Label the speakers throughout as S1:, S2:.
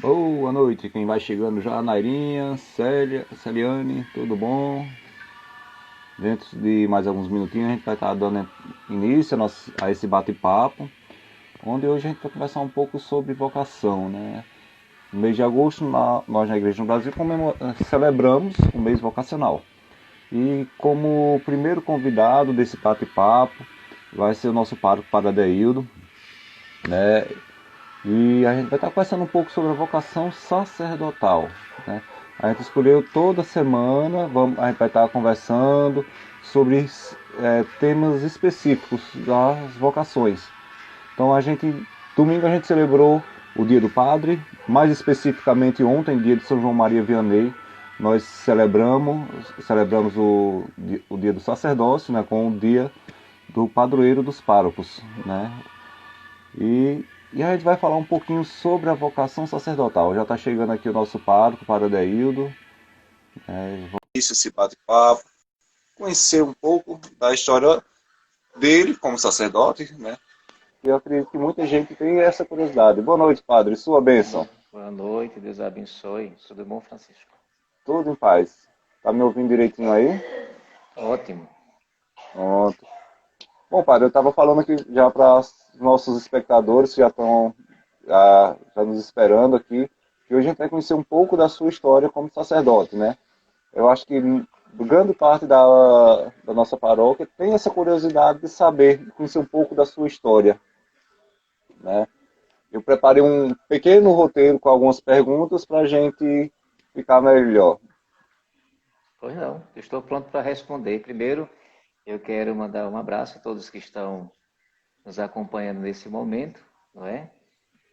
S1: Boa noite, quem vai chegando já, Nairinha, Célia, Celiane, tudo bom? Dentro de mais alguns minutinhos a gente vai estar dando início a esse bate-papo, onde hoje a gente vai conversar um pouco sobre vocação, né? No mês de agosto, nós na Igreja no Brasil celebramos o mês vocacional. E como primeiro convidado desse bate-papo vai ser o nosso pároco, Padre Adeildo, né? E a gente vai estar conversando um pouco sobre a vocação sacerdotal, né? A gente escolheu toda semana, a gente vai estar conversando sobre temas específicos das vocações. Então domingo a gente celebrou o Dia do Padre, mais especificamente ontem, dia de São João Maria Vianney, nós celebramos o Dia do Sacerdócio, né, com o Dia do Padroeiro dos Párocos, né? E a gente vai falar um pouquinho sobre a vocação sacerdotal. Já está chegando aqui o nosso pároco, o Padre Adeildo. Isso, esse bate-papo, conhecer um pouco da história dele como sacerdote, né? E eu acredito que muita gente tem essa curiosidade. Boa noite, Padre. Sua bênção.
S2: Boa noite, Deus abençoe. Tudo bom, Francisco?
S1: Tudo em paz. Tá me ouvindo direitinho aí?
S2: Ótimo.
S1: Pronto. Bom, Padre, eu estava falando aqui já para os nossos espectadores que já estão já nos esperando aqui, que hoje a gente vai conhecer um pouco da sua história como sacerdote, né? Eu acho que grande parte da nossa paróquia tem essa curiosidade de saber, de conhecer um pouco da sua história, né? Eu preparei um pequeno roteiro com algumas perguntas para a gente ficar melhor.
S2: Pois não, eu estou pronto para responder. Primeiro, eu quero mandar um abraço a todos que estão nos acompanhando nesse momento, não é?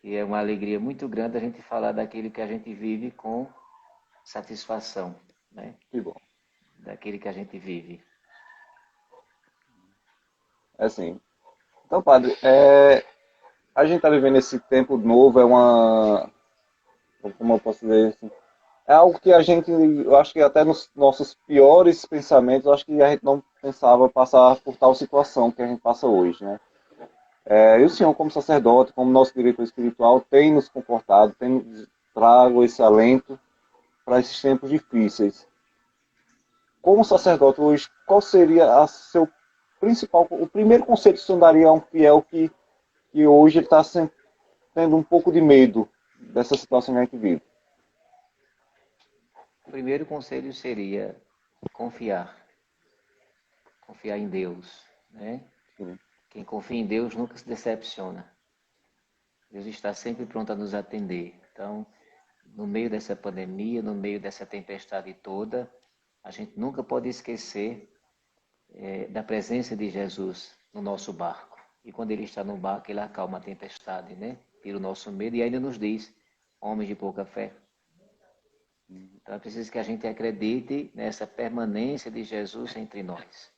S2: E é uma alegria muito grande a gente falar daquilo que a gente vive com satisfação, né?
S1: Que bom.
S2: Daquele que a gente vive.
S1: É assim. Então, padre, a gente está vivendo esse tempo novo, como eu posso dizer assim, é algo que eu acho que até nos nossos piores pensamentos, eu acho que a gente não pensava passar por tal situação que a gente passa hoje, né? E o senhor, como sacerdote, como nosso diretor espiritual, tem nos comportado, tem nos trago esse alento para esses tempos difíceis. Como sacerdote hoje, qual seria seu principal, o primeiro conselho que o senhor daria a um fiel que hoje está tendo um pouco de medo dessa situação que a gente vive?
S2: O primeiro conselho seria confiar, confiar em Deus, né?
S1: Sim,
S2: Quem confia em Deus nunca se decepciona. Deus está sempre pronto a nos atender. Então, no meio dessa pandemia, no meio dessa tempestade toda, a gente nunca pode esquecer da presença de Jesus no nosso barco. E quando ele está no barco, ele acalma a tempestade, né? Tira o nosso medo e ainda nos diz, homens de pouca fé. Então é preciso que a gente acredite nessa permanência de Jesus entre nós.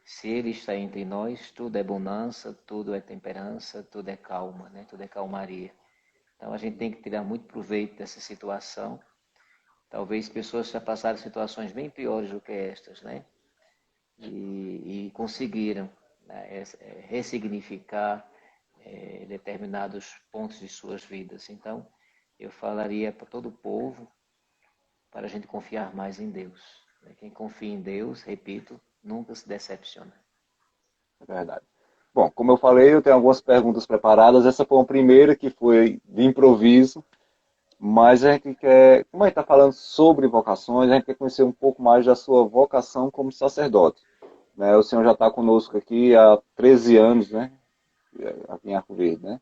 S2: Se ele está entre nós, tudo é bonança, tudo é temperança, tudo é calma, né? Tudo é calmaria. Então a gente tem que tirar muito proveito dessa situação. Talvez pessoas já passaram situações bem piores do que estas, né? E conseguiram, né, ressignificar determinados pontos de suas vidas. Então, eu falaria para todo o povo para a gente confiar mais em Deus. Quem confia em Deus, repito, nunca se decepciona.
S1: é verdade. Bom, como eu falei, eu tenho algumas perguntas preparadas. Essa foi a primeira que foi de improviso, mas a gente quer, como a gente está falando sobre vocações, a gente quer conhecer um pouco mais da sua vocação como sacerdote. Né? O senhor já está conosco aqui há 13 anos, né? Aqui em Arco Verde, né?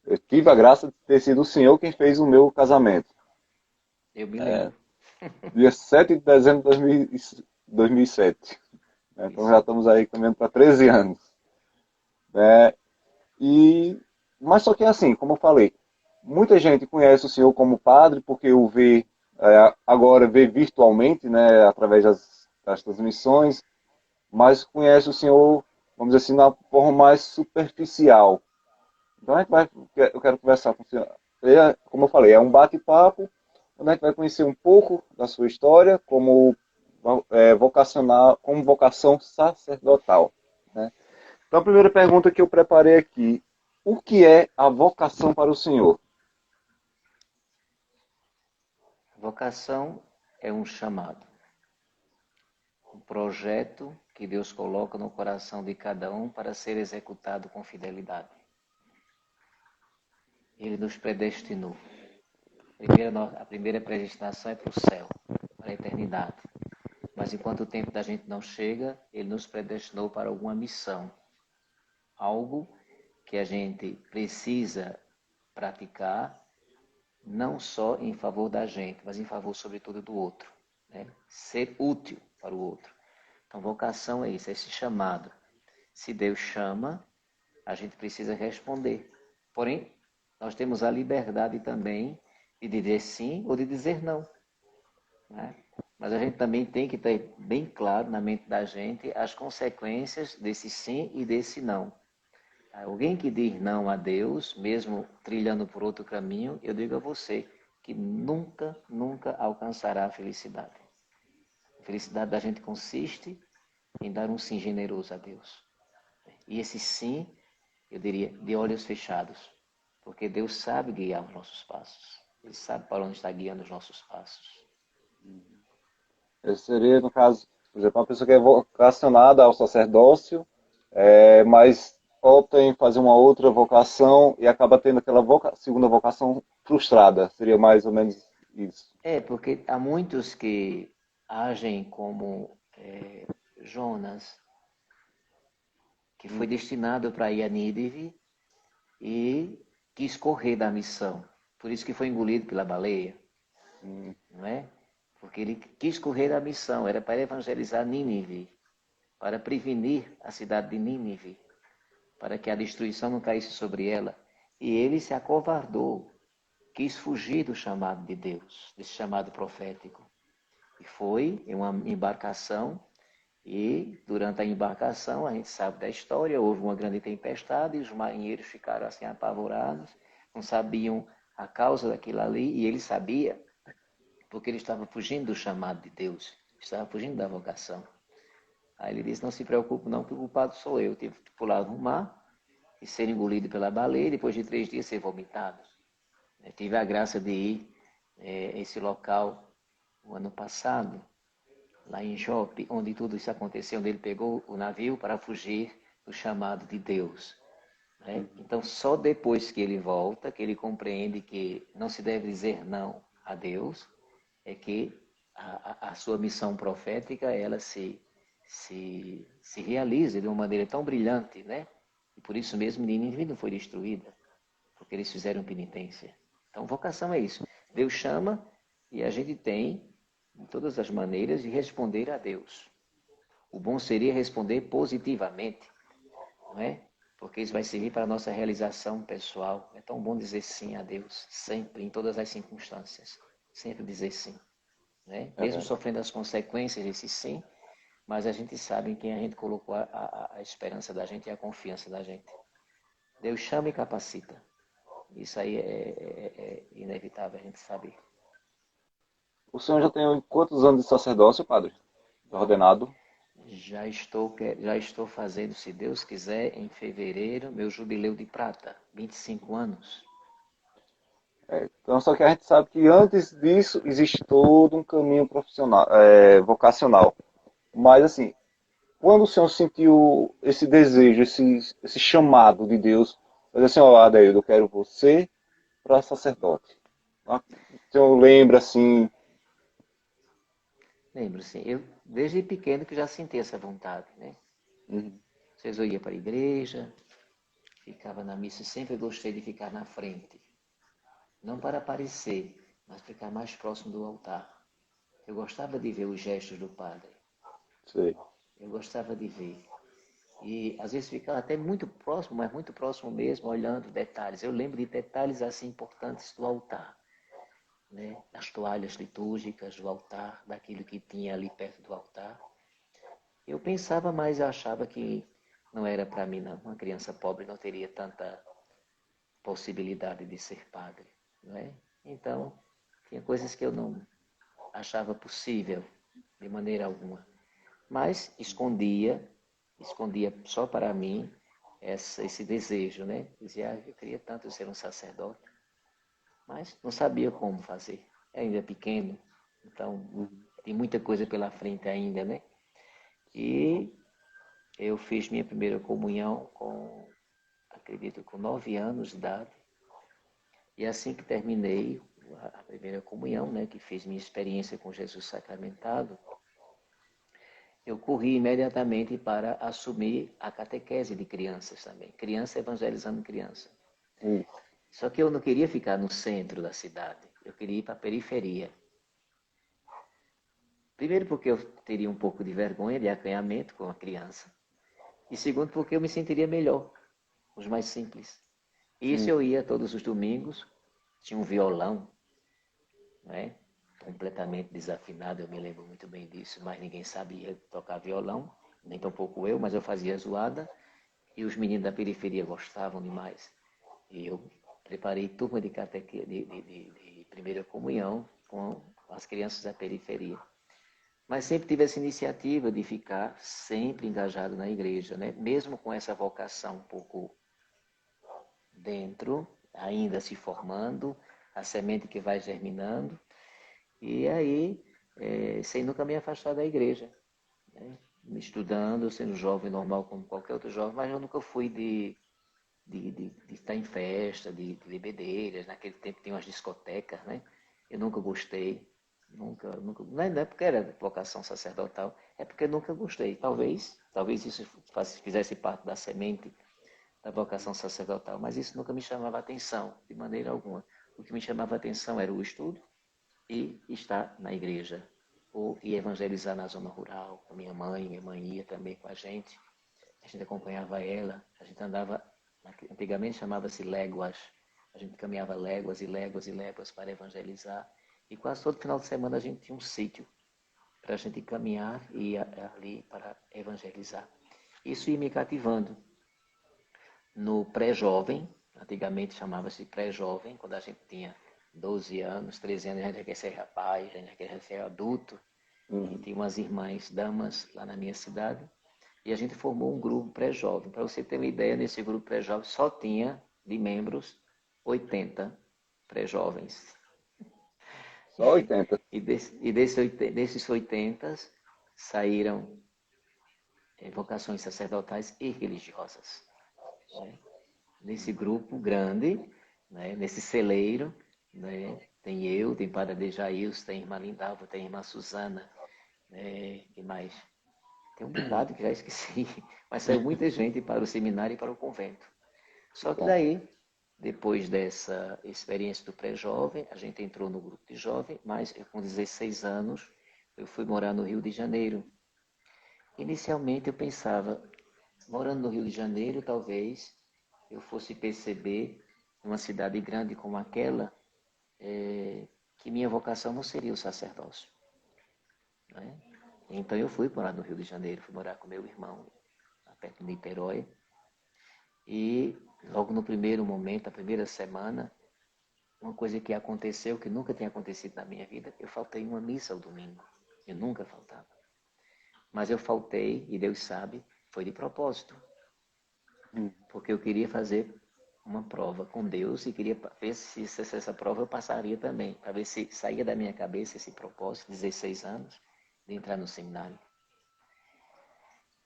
S1: Eu tive a graça de ter sido o senhor quem fez o meu casamento.
S2: Eu me lembro.
S1: Dia 7 de dezembro de 2007. Né? Então já
S2: Isso.
S1: estamos aí caminhando para 13 anos. Né? E, mas só que assim, como eu falei, muita gente conhece o senhor como padre porque o vê, agora vê virtualmente, né, através das transmissões, mas conhece o senhor, vamos dizer assim, na forma mais superficial. Então eu quero conversar com o senhor. Como eu falei, é um bate-papo, onde a gente vai conhecer um pouco da sua história como vocacional, como vocação sacerdotal. Né? Então a primeira pergunta que eu preparei aqui, o que é a vocação para o senhor?
S2: Vocação é um chamado, um projeto que Deus coloca no coração de cada um para ser executado com fidelidade. Ele nos predestinou. A primeira predestinação é para o céu, para a eternidade. Mas enquanto o tempo da gente não chega, Ele nos predestinou para alguma missão. Algo que a gente precisa praticar, não só em favor da gente, mas em favor, sobretudo, do outro. Né? Ser útil para o outro. Então, vocação é isso, é esse chamado. Se Deus chama, a gente precisa responder. Porém, nós temos a liberdade também de dizer sim ou de dizer não. Né? Mas a gente também tem que ter bem claro na mente da gente as consequências desse sim e desse não. Alguém que diz não a Deus, mesmo trilhando por outro caminho, eu digo a você que nunca, nunca alcançará a felicidade. A felicidade da gente consiste em dar um sim generoso a Deus. E esse sim, eu diria, de olhos fechados. Porque Deus sabe guiar os nossos passos. Ele sabe para onde está guiando os nossos passos.
S1: Esse seria, no caso, por exemplo, uma pessoa que é vocacionada ao sacerdócio, mas opta em fazer uma outra vocação e acaba tendo aquela segunda vocação frustrada. Seria mais ou menos isso.
S2: Porque há muitos que agem como Jonas, que foi destinado para ir a Nínive e quis correr da missão. Por isso que foi engolido pela baleia. Não é? Porque ele quis correr da missão, era para evangelizar Nínive, para prevenir a cidade de Nínive, para que a destruição não caísse sobre ela. E ele se acovardou, quis fugir do chamado de Deus, desse chamado profético. E foi em uma embarcação, e durante a embarcação, a gente sabe da história, houve uma grande tempestade, e os marinheiros ficaram assim apavorados, não sabiam a causa daquilo ali, e ele sabia, porque ele estava fugindo do chamado de Deus, estava fugindo da vocação. Aí ele disse, não se preocupe não, que o culpado sou eu. Tive que pular no mar e ser engolido pela baleia, e depois de 3 dias ser vomitado. Eu tive a graça de ir a esse local no ano passado, lá em Jope, onde tudo isso aconteceu, onde ele pegou o navio para fugir do chamado de Deus. Né? Então, só depois que ele volta, que ele compreende que não se deve dizer não a Deus, é que a sua missão profética ela se realiza de uma maneira tão brilhante, né? E por isso mesmo Nínive não foi destruída, porque eles fizeram penitência. Então, vocação é isso. Deus chama e a gente tem, de todas as maneiras, de responder a Deus. O bom seria responder positivamente, não é? Porque isso vai servir para a nossa realização pessoal. É tão bom dizer sim a Deus, sempre, em todas as circunstâncias. Sempre dizer sim. Né? Mesmo sofrendo as consequências desse sim, mas a gente sabe em quem a gente colocou a esperança da gente e a confiança da gente. Deus chama e capacita. Isso aí é inevitável a gente saber.
S1: O senhor já tem quantos anos de sacerdócio, padre? Ordenado?
S2: Já estou fazendo, se Deus quiser, em fevereiro, meu jubileu de prata, 25 anos.
S1: Então, só que a gente sabe que antes disso existe todo um caminho profissional, vocacional. Mas, assim, quando o senhor sentiu esse desejo, esse chamado de Deus, dizer assim, ó, Adaildo, eu quero você para sacerdote. O senhor lembra, assim...
S2: Lembro, sim, eu desde pequeno que já senti essa vontade, né?
S1: Uhum.
S2: Às vezes eu ia para a igreja, ficava na missa, sempre gostei de ficar na frente. Não para aparecer, mas ficar mais próximo do altar. Eu gostava de ver os gestos do padre.
S1: Sei.
S2: Eu gostava de ver. E às vezes ficava até muito próximo, mas muito próximo mesmo, olhando detalhes. Eu lembro de detalhes assim importantes do altar. Né? As toalhas litúrgicas do altar, daquilo que tinha ali perto do altar. Eu pensava, mas achava que não era para mim, não. Uma criança pobre não teria tanta possibilidade de ser padre. Não é? Então, tinha coisas que eu não achava possível de maneira alguma. Mas escondia só para mim esse desejo, né? Dizia, eu queria tanto ser um sacerdote, mas não sabia como fazer. ainda pequeno, então
S1: Uhum.
S2: tem muita coisa pela frente ainda, né? E eu fiz minha primeira comunhão acredito, com 9 anos de idade. E assim que terminei a primeira comunhão, né, que fiz minha experiência com Jesus sacramentado, eu corri imediatamente para assumir a catequese de crianças também. Criança evangelizando criança.
S1: Isso.
S2: Só que eu não queria ficar no centro da cidade. Eu queria ir para a periferia. Primeiro porque eu teria um pouco de vergonha de acanhamento com a criança. E segundo porque eu me sentiria melhor, os mais simples. E isso eu ia todos os domingos, tinha um violão, né? Completamente desafinado, eu me lembro muito bem disso, mas ninguém sabia tocar violão, nem tampouco eu, mas eu fazia zoada e os meninos da periferia gostavam demais. E eu preparei turma de primeira comunhão com as crianças da periferia. Mas sempre tive essa iniciativa de ficar sempre engajado na igreja, né? Mesmo com essa vocação um pouco dentro, ainda se formando, a semente que vai germinando, e aí, sem nunca me afastar da igreja, né? Estudando, sendo jovem normal como qualquer outro jovem, mas eu nunca fui de estar em festa, de bebedeiras. Naquele tempo tinha umas discotecas, né? Eu nunca gostei, nunca, não é porque era vocação sacerdotal, é porque nunca gostei. Talvez isso fizesse parte da semente da vocação sacerdotal, mas isso nunca me chamava atenção, de maneira alguma. O que me chamava atenção era o estudo e estar na igreja, ou ir evangelizar na zona rural, com minha mãe ia também com a gente acompanhava ela, a gente andava, antigamente chamava-se léguas, a gente caminhava léguas e léguas e léguas para evangelizar, e quase todo final de semana a gente tinha um sítio para a gente caminhar e ir ali para evangelizar. Isso ia me cativando. No pré-jovem, antigamente chamava-se pré-jovem, quando a gente tinha 12 anos, 13 anos, a gente já quer ser rapaz, a gente já quer ser adulto. E
S1: Uhum.
S2: tinha umas irmãs damas lá na minha cidade. E a gente formou um grupo pré-jovem. Para você ter uma ideia, nesse grupo pré-jovem só tinha de membros 80 pré-jovens.
S1: Só 80.
S2: Desses 80 saíram vocações sacerdotais e religiosas. Né? Nesse grupo grande, né? Nesse celeiro, né? Tem eu, tem Padre Dejails, tem Irmã Lindalva, tem Irmã Suzana, né? E mais. Tem um bocado que já esqueci, mas saiu muita gente para o seminário e para o convento. Só que
S1: Bom.
S2: daí, depois dessa experiência do pré-jovem, a gente entrou no grupo de jovem, mas eu, com 16 anos, eu fui morar no Rio de Janeiro. Inicialmente eu pensava, morando no Rio de Janeiro, talvez eu fosse perceber, numa cidade grande como aquela, que minha vocação não seria o sacerdócio. Né? Então eu fui morar no Rio de Janeiro, fui morar com meu irmão, perto de Niterói, e logo no primeiro momento, a primeira semana, uma coisa que aconteceu, que nunca tinha acontecido na minha vida, eu faltei uma missa ao domingo. Eu nunca faltava. Mas eu faltei, e Deus sabe, foi de propósito.
S1: Uhum.
S2: Porque eu queria fazer uma prova com Deus e queria ver se essa prova eu passaria também, para ver se saía da minha cabeça esse propósito, 16 anos, de entrar no seminário.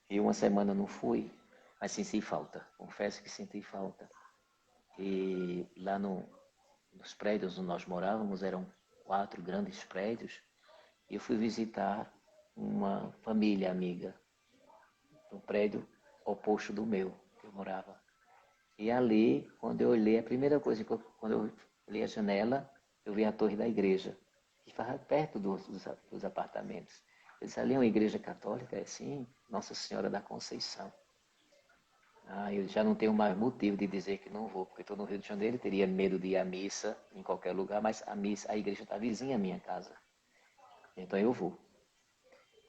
S2: E uma semana não fui, mas senti falta, confesso que senti falta. E lá nos prédios onde nós morávamos, eram 4 grandes prédios, e eu fui visitar uma família amiga, no prédio oposto do meu, que eu morava. E ali, quando eu olhei, a primeira coisa quando eu olhei a janela, eu vi a torre da igreja, que ficava perto dos apartamentos. Eu disse, ali é uma igreja católica? É sim, Nossa Senhora da Conceição. Ah, eu já não tenho mais motivo de dizer que não vou, porque estou no Rio de Janeiro, teria medo de ir à missa em qualquer lugar, mas a igreja está vizinha à minha casa. Então eu vou.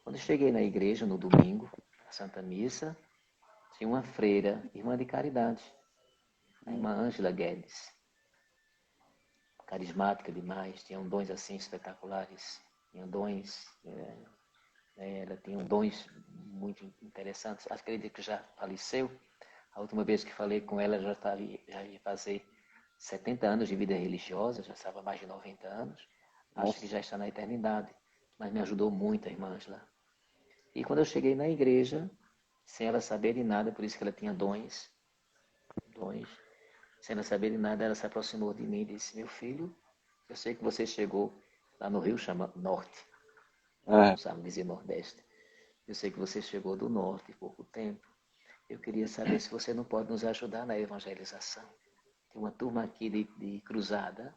S2: Quando eu cheguei na igreja, no domingo, na Santa Missa, tinha uma freira, irmã de caridade, a irmã Ângela Guedes, carismática demais, tinha dons assim espetaculares, tinha dons, ela tinha dons muito interessantes. Acredito que já faleceu. A última vez que falei com ela já ia fazer 70 anos de vida religiosa, já estava mais de 90 anos, Acho que já está na eternidade, mas me ajudou muito a irmã Ângela. E quando eu cheguei na igreja, sem ela saber de nada, por isso que ela tinha dons, sem ela saber de nada, ela se aproximou de mim e disse: meu filho, eu sei que você chegou lá no Rio, chama Norte, não sabe dizer Nordeste. Eu sei que você chegou do Norte há pouco tempo. Eu queria saber se você não pode nos ajudar na evangelização. Tem uma turma aqui de cruzada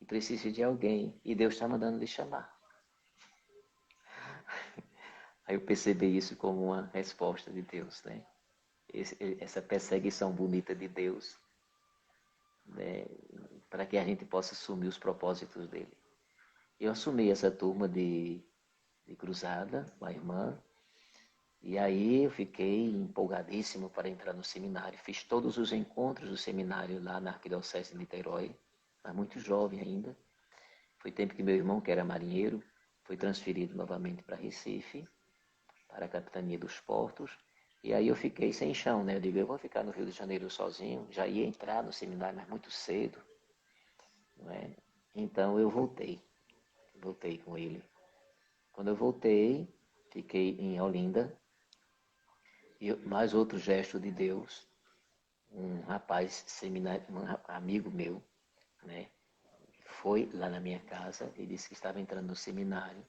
S2: e precisa de alguém, e Deus está mandando lhe chamar. Aí eu percebi isso como uma resposta de Deus, né? Essa perseguição bonita de Deus, né? Para que a gente possa assumir os propósitos dele. Eu assumi essa turma de cruzada com a irmã, e aí eu fiquei empolgadíssimo para entrar no seminário. Fiz todos os encontros do seminário lá na Arquidiocese de Niterói, mas muito jovem ainda. Foi tempo que meu irmão, que era marinheiro, foi transferido novamente para Recife, para a capitania dos portos. E aí eu fiquei sem chão, né? Eu digo, eu vou ficar no Rio de Janeiro sozinho. Já ia entrar no seminário, mas muito cedo, não é? Então eu voltei com ele. Quando eu voltei, fiquei em Olinda. E mais outro gesto de Deus, um rapaz seminário, um amigo meu, né? Foi lá na minha casa e disse que estava entrando no seminário.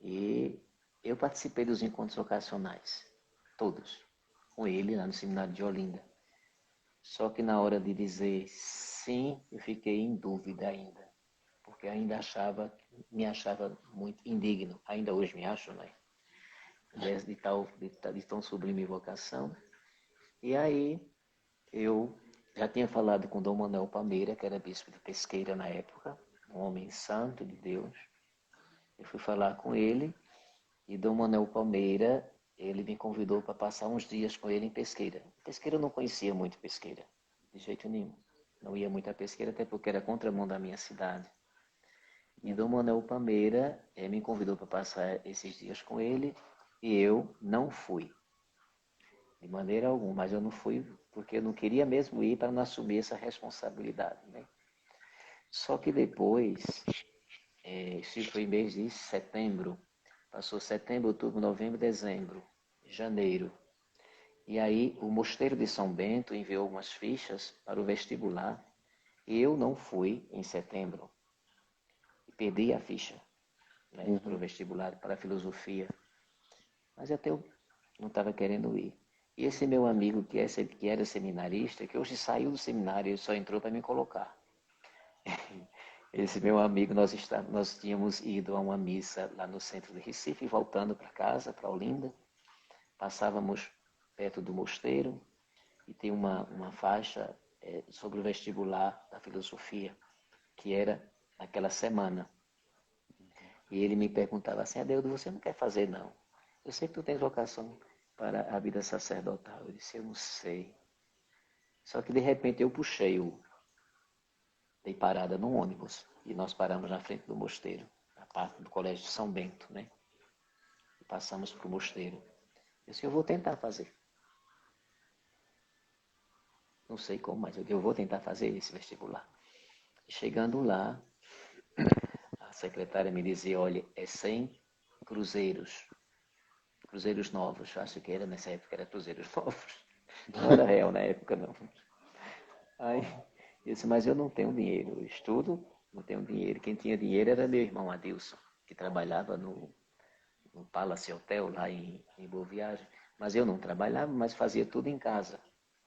S2: E eu participei dos encontros ocasionais, todos, com ele lá no seminário de Olinda. Só que na hora de dizer sim, eu fiquei em dúvida ainda, porque ainda me achava muito indigno, ainda hoje me acho, né? De tão sublime vocação. E aí eu já tinha falado com Dom Manuel Palmeira, que era bispo de Pesqueira na época, um homem santo de Deus. Eu fui falar com ele e Dom Manuel Palmeira, ele me convidou para passar uns dias com ele em Pesqueira. Pesqueira eu não conhecia muito Pesqueira, de jeito nenhum. Não ia muito a Pesqueira, até porque era contramão da minha cidade. E Dom Manuel Palmeira me convidou para passar esses dias com ele e eu não fui. De maneira alguma, mas eu não fui porque eu não queria mesmo ir para não assumir essa responsabilidade, né? Só que depois, isso foi mês de setembro, passou setembro, outubro, novembro, dezembro, janeiro. E aí o Mosteiro de São Bento enviou umas fichas para o vestibular e eu não fui em setembro. E perdi a ficha, né, para o vestibular, para a filosofia. Mas até eu não estava querendo ir. E esse meu amigo que era seminarista, que hoje saiu do seminário, ele só entrou para me colocar. Esse meu amigo, nós tínhamos ido a uma missa lá no centro de Recife, voltando para casa, para Olinda. Passávamos perto do mosteiro e tem uma faixa sobre o vestibular da filosofia, que era naquela semana. E ele me perguntava assim, Adeudo, você não quer fazer não? Eu sei que tu tens vocação para a vida sacerdotal. Eu disse, eu não sei. Só que de repente eu dei parada num ônibus e nós paramos na frente do mosteiro, na parte do colégio de São Bento, né? E passamos para o mosteiro. Eu disse, eu vou tentar fazer. Não sei como, mas eu vou tentar fazer esse vestibular. E chegando lá, a secretária me dizia, olha, é 100 cruzeiros. Cruzeiros novos, acho que era nessa época, era cruzeiros novos. Não era real na época, não. Aí eu disse, mas eu não tenho dinheiro, eu estudo, não tenho dinheiro. Quem tinha dinheiro era meu irmão Adilson, que trabalhava no Palace Hotel, lá em Boa Viagem. Mas eu não trabalhava, mas fazia tudo em casa,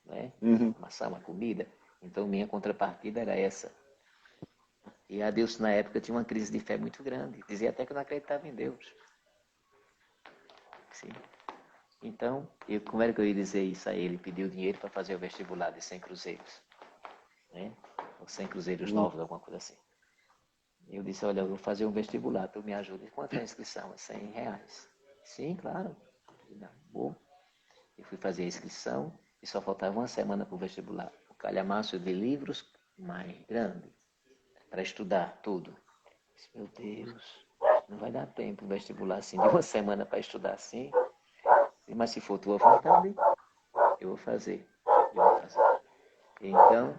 S2: né? Amassar uma comida. Então minha contrapartida era essa. E Adilson, na época, tinha uma crise de fé muito grande. Dizia até que não acreditava em Deus. Sim. Então, como era que eu ia dizer isso a ele? Pediu dinheiro para fazer o vestibular de 100 cruzeiros. Né? Ou 100 cruzeiros novos, alguma coisa assim. Eu disse, olha, eu vou fazer um vestibular, tu me ajuda. Quanto é a inscrição? É R$ 100. Sim, claro. Bom. Eu fui fazer a inscrição e só faltava uma semana para o vestibular. O calhamaço de livros mais grande para estudar tudo. Disse, meu Deus, não vai dar tempo o vestibular assim, de uma semana para estudar assim. Mas se for tua vontade, eu vou fazer. Então,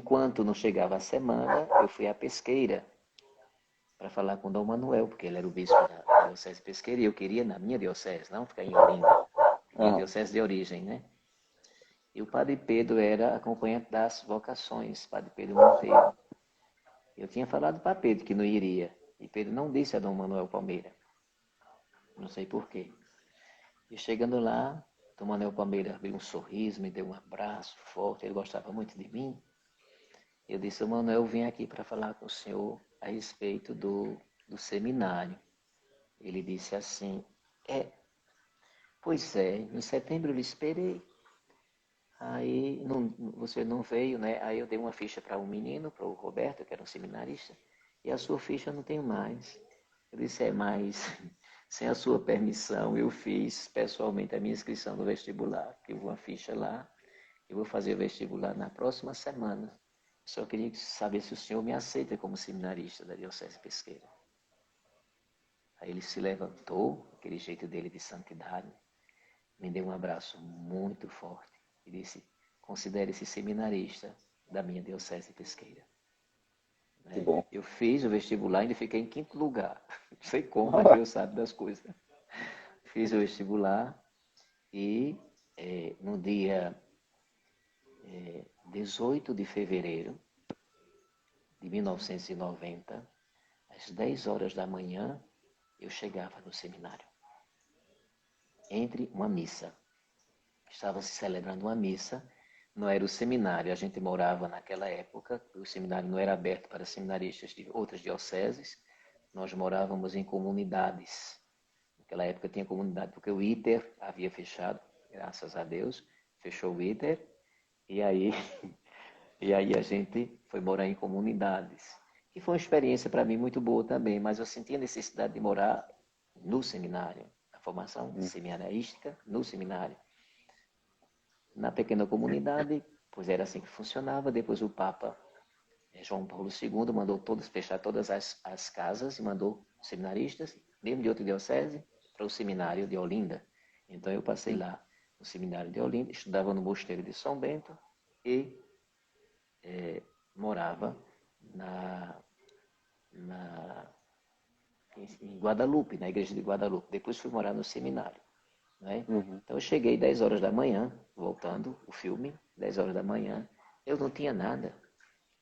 S2: enquanto não chegava a semana, eu fui à Pesqueira para falar com Dom Manuel, porque ele era o bispo da diocese de Pesqueira, e eu queria na minha diocese, não ficar em Olinda, minha diocese de origem, né? E o Padre Pedro era acompanhante das vocações, Padre Pedro Monteiro. Eu tinha falado para Pedro que não iria, e Pedro não disse a Dom Manuel Palmeira. Não sei porquê. E chegando lá, Dom Manuel Palmeira abriu um sorriso, me deu um abraço forte, ele gostava muito de mim. Eu disse, Manuel, eu vim aqui para falar com o senhor a respeito do seminário. Ele disse assim, pois é, em setembro eu lhe esperei, aí você não veio, né? Aí eu dei uma ficha para um menino, para o Roberto, que era um seminarista, e a sua ficha eu não tenho mais. Eu disse, mas sem a sua permissão eu fiz pessoalmente a minha inscrição no vestibular, que eu vou uma ficha lá, eu vou fazer o vestibular na próxima semana. Só queria saber se o senhor me aceita como seminarista da Diocese Pesqueira. Aí ele se levantou, aquele jeito dele de santidade, me deu um abraço muito forte e disse, considere-se seminarista da minha Diocese Pesqueira.
S1: Que bom.
S2: Eu fiz o vestibular e ainda fiquei em 5º lugar. Não sei como, mas Deus sabe das coisas. Fiz o vestibular e no dia 18 de fevereiro de 1990, às 10 horas da manhã, eu chegava no seminário. Entre uma missa. Estava se celebrando uma missa, não era o seminário, a gente morava naquela época, o seminário não era aberto para seminaristas de outras dioceses, nós morávamos em comunidades. Naquela época tinha comunidade, porque o ITER havia fechado, graças a Deus, fechou o ITER, e aí a gente foi morar em comunidades. E foi uma experiência para mim muito boa também, mas eu senti a necessidade de morar no seminário, a formação seminarística no seminário. Na pequena comunidade, pois era assim que funcionava. Depois o Papa João Paulo II mandou fechar todas as casas e mandou seminaristas, mesmo de outra diocese, para o seminário de Olinda. Então eu passei lá no seminário de Olinda, estudava no mosteiro de São Bento e morava em Guadalupe, na igreja de Guadalupe. Depois fui morar no seminário. Né? Então eu cheguei 10 horas da manhã, voltando o filme, 10 horas da manhã, eu não tinha nada.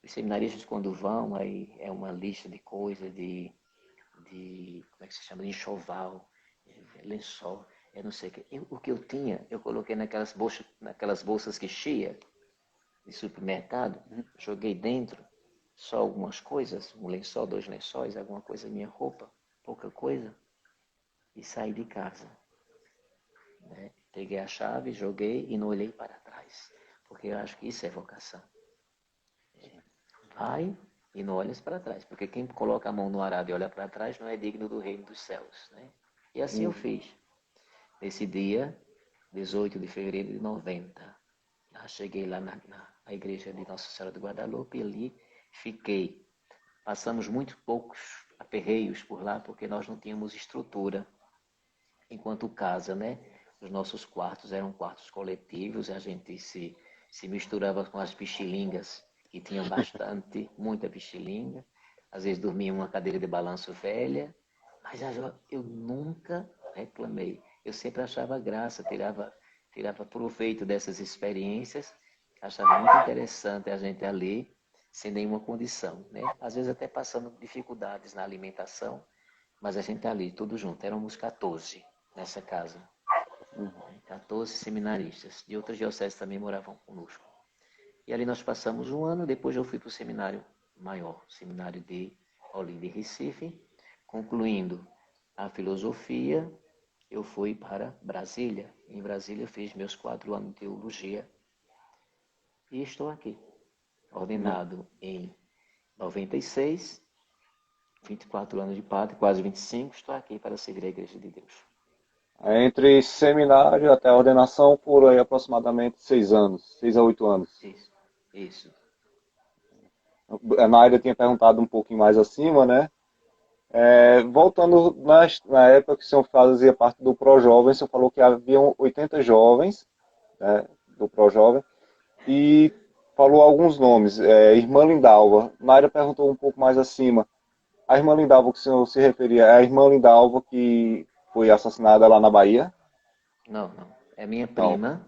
S2: Os seminaristas quando vão, aí é uma lista de coisas, de como é que se chama, de enxoval, lençol, eu não sei o que. O que eu tinha, eu coloquei naquelas bolsas que chia de supermercado, joguei dentro só algumas coisas, um lençol, 2 lençóis, alguma coisa, minha roupa, pouca coisa, e saí de casa. Né? Peguei a chave, joguei e não olhei para trás, porque eu acho que isso é vocação. Vai e não olhes para trás, porque quem coloca a mão no arado e olha para trás não é digno do reino dos céus. Né? E assim eu fiz. Nesse dia, 18 de fevereiro de 90, cheguei lá na igreja de Nossa Senhora de Guadalupe e ali fiquei. Passamos muito poucos aperreios por lá, porque nós não tínhamos estrutura enquanto casa, né? Os nossos quartos eram quartos coletivos, a gente se misturava com as pichilingas, que tinham muita pichilinga. Às vezes dormia em uma cadeira de balanço velha, mas eu nunca reclamei. Eu sempre achava graça, tirava proveito dessas experiências, achava muito interessante a gente ali, sem nenhuma condição, né? Às vezes até passando dificuldades na alimentação, mas a gente ali, tudo junto, éramos 14 nessa casa. 14 seminaristas, de outras dioceses também moravam conosco. E ali nós passamos um ano, depois eu fui para o seminário maior, seminário de Olinda e Recife, concluindo a filosofia, eu fui para Brasília. Em Brasília eu fiz meus 4 anos de teologia e estou aqui, ordenado em 96, 24 anos de padre, quase 25, estou aqui para servir a Igreja de Deus.
S1: Entre seminário até a ordenação, por aí aproximadamente 6 anos, 6 a 8 anos.
S2: Isso.
S1: A Naira tinha perguntado um pouquinho mais acima, né? Voltando na época que o senhor fazia parte do ProJovem, o senhor falou que haviam 80 jovens, né, do ProJovem, e falou alguns nomes. Irmã Lindalva. Naira perguntou um pouco mais acima. A irmã Lindalva que o senhor se referia é a irmã Lindalva que foi assassinada lá na Bahia?
S2: Não, não. É minha
S1: Não.
S2: prima,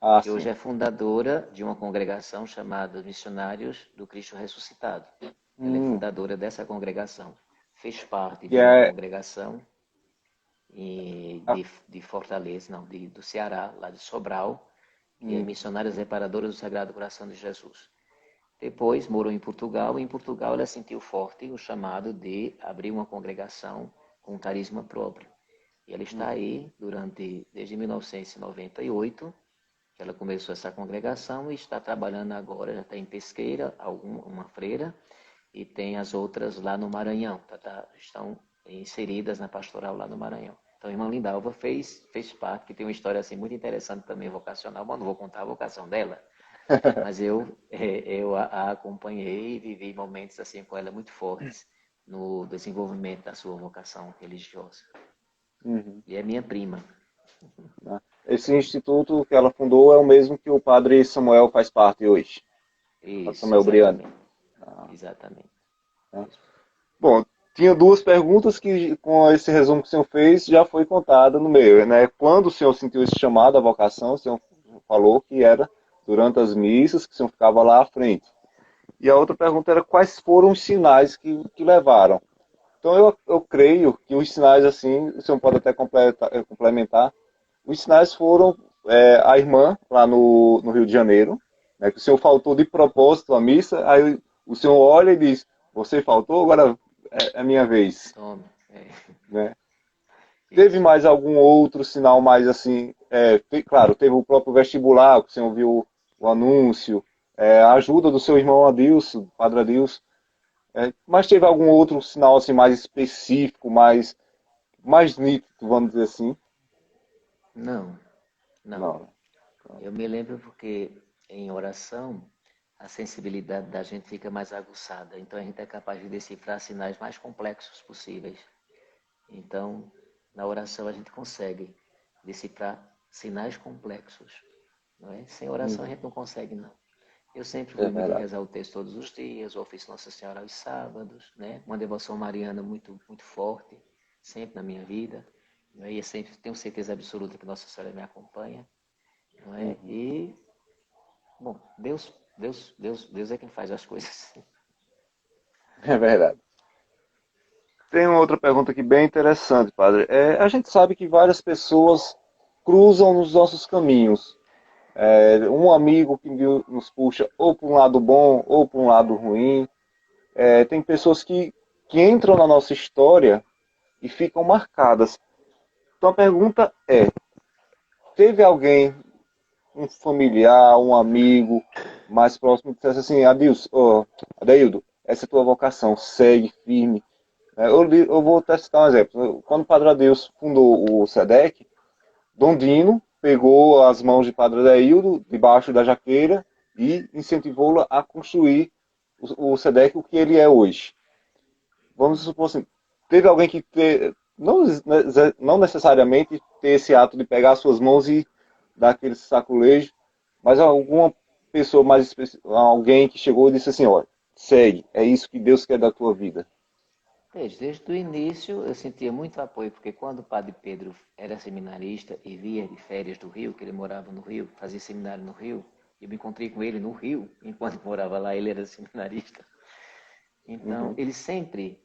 S1: Ah,
S2: que hoje
S1: sim.
S2: é fundadora de uma congregação chamada Missionários do Cristo Ressuscitado. Ela é
S1: Hum,
S2: fundadora dessa congregação. Fez parte
S1: que
S2: de uma
S1: é.
S2: congregação
S1: Ah,
S2: de Fortaleza, não, do Ceará, lá de Sobral, que é
S1: hum,
S2: Missionárias Reparadoras do Sagrado Coração de Jesus. Depois morou em Portugal, e em Portugal ela sentiu forte o chamado de abrir uma congregação com um carisma próprio. E ela está
S1: uhum,
S2: aí desde 1998, que ela começou essa congregação e está trabalhando agora, já está em Pesqueira, uma freira, e tem as outras lá no Maranhão, estão inseridas na pastoral lá no Maranhão. Então, a irmã Lindalva fez parte, que tem uma história assim muito interessante também vocacional, mas não vou contar a vocação dela, mas eu a acompanhei e vivi momentos assim com ela muito fortes no desenvolvimento da sua vocação religiosa.
S1: uhum,
S2: E é minha prima.
S1: né? Esse instituto que ela fundou é o mesmo que o padre Samuel faz parte hoje. Padre
S2: Isso,
S1: Samuel Briani.
S2: exatamente. Exatamente.
S1: Né?
S2: Isso.
S1: Bom, tinha duas perguntas que, com esse resumo que o senhor fez, já foi contada no meio, né? Quando o senhor sentiu esse chamado à vocação, o senhor falou que era durante as missas, que o senhor ficava lá à frente. E a outra pergunta era quais foram os sinais que levaram. Então eu creio que os sinais, assim, o senhor pode até complementar, os sinais foram a irmã lá no Rio de Janeiro, né, que o senhor faltou de propósito à missa, aí o senhor olha e diz, você faltou, agora é minha vez.
S2: Tome.
S1: Né? Teve
S2: Isso.
S1: mais algum outro sinal mais assim, claro, teve o próprio vestibular, que o senhor viu o anúncio, a ajuda do seu irmão Adilson, Padre Adilson, mas teve algum outro sinal assim mais específico, mais nítido, vamos dizer assim?
S2: Não, não.
S1: Não.
S2: Eu me lembro porque em oração a sensibilidade da gente fica mais aguçada. Então a gente é capaz de decifrar sinais mais complexos possíveis. Então, na oração a gente consegue decifrar sinais complexos. Não é? Sem oração a
S1: Uhum.
S2: gente não consegue, não. Eu sempre
S1: É
S2: fui muito de
S1: verdade.
S2: rezar o texto todos os dias, o ofício Nossa Senhora aos sábados, né? Uma devoção mariana muito, muito forte, sempre na minha vida. Não é? E eu sempre tenho certeza absoluta que Nossa Senhora me acompanha. Não é?
S1: Uhum.
S2: E, bom, Deus é quem faz as coisas.
S1: É verdade. Tem uma outra pergunta aqui bem interessante, padre. A gente sabe que várias pessoas cruzam nos nossos caminhos. Um amigo que nos puxa ou para um lado bom ou para um lado ruim. Tem pessoas que entram na nossa história e ficam marcadas. Então a pergunta teve alguém, um familiar, um amigo mais próximo que dissesse assim, Adeildo, essa é a tua vocação, segue firme. Eu vou testar um exemplo. Quando o Padre Adeus fundou o SEDEC, Dom Dino pegou as mãos de Padre Adeildo debaixo da jaqueira e incentivou-la a construir o SEDEC, o que ele é hoje. Vamos supor assim, teve alguém não necessariamente ter esse ato de pegar suas mãos e dar aquele saculejo, mas alguma pessoa mais específica, alguém que chegou e disse assim, olha, segue, é isso que Deus quer da tua vida.
S2: Desde o início eu sentia muito apoio, porque quando o Padre Pedro era seminarista e via de férias do Rio, que ele morava no Rio, fazia seminário no Rio, eu me encontrei com ele no Rio, enquanto morava lá, ele era seminarista. Então,
S1: Uhum,
S2: ele sempre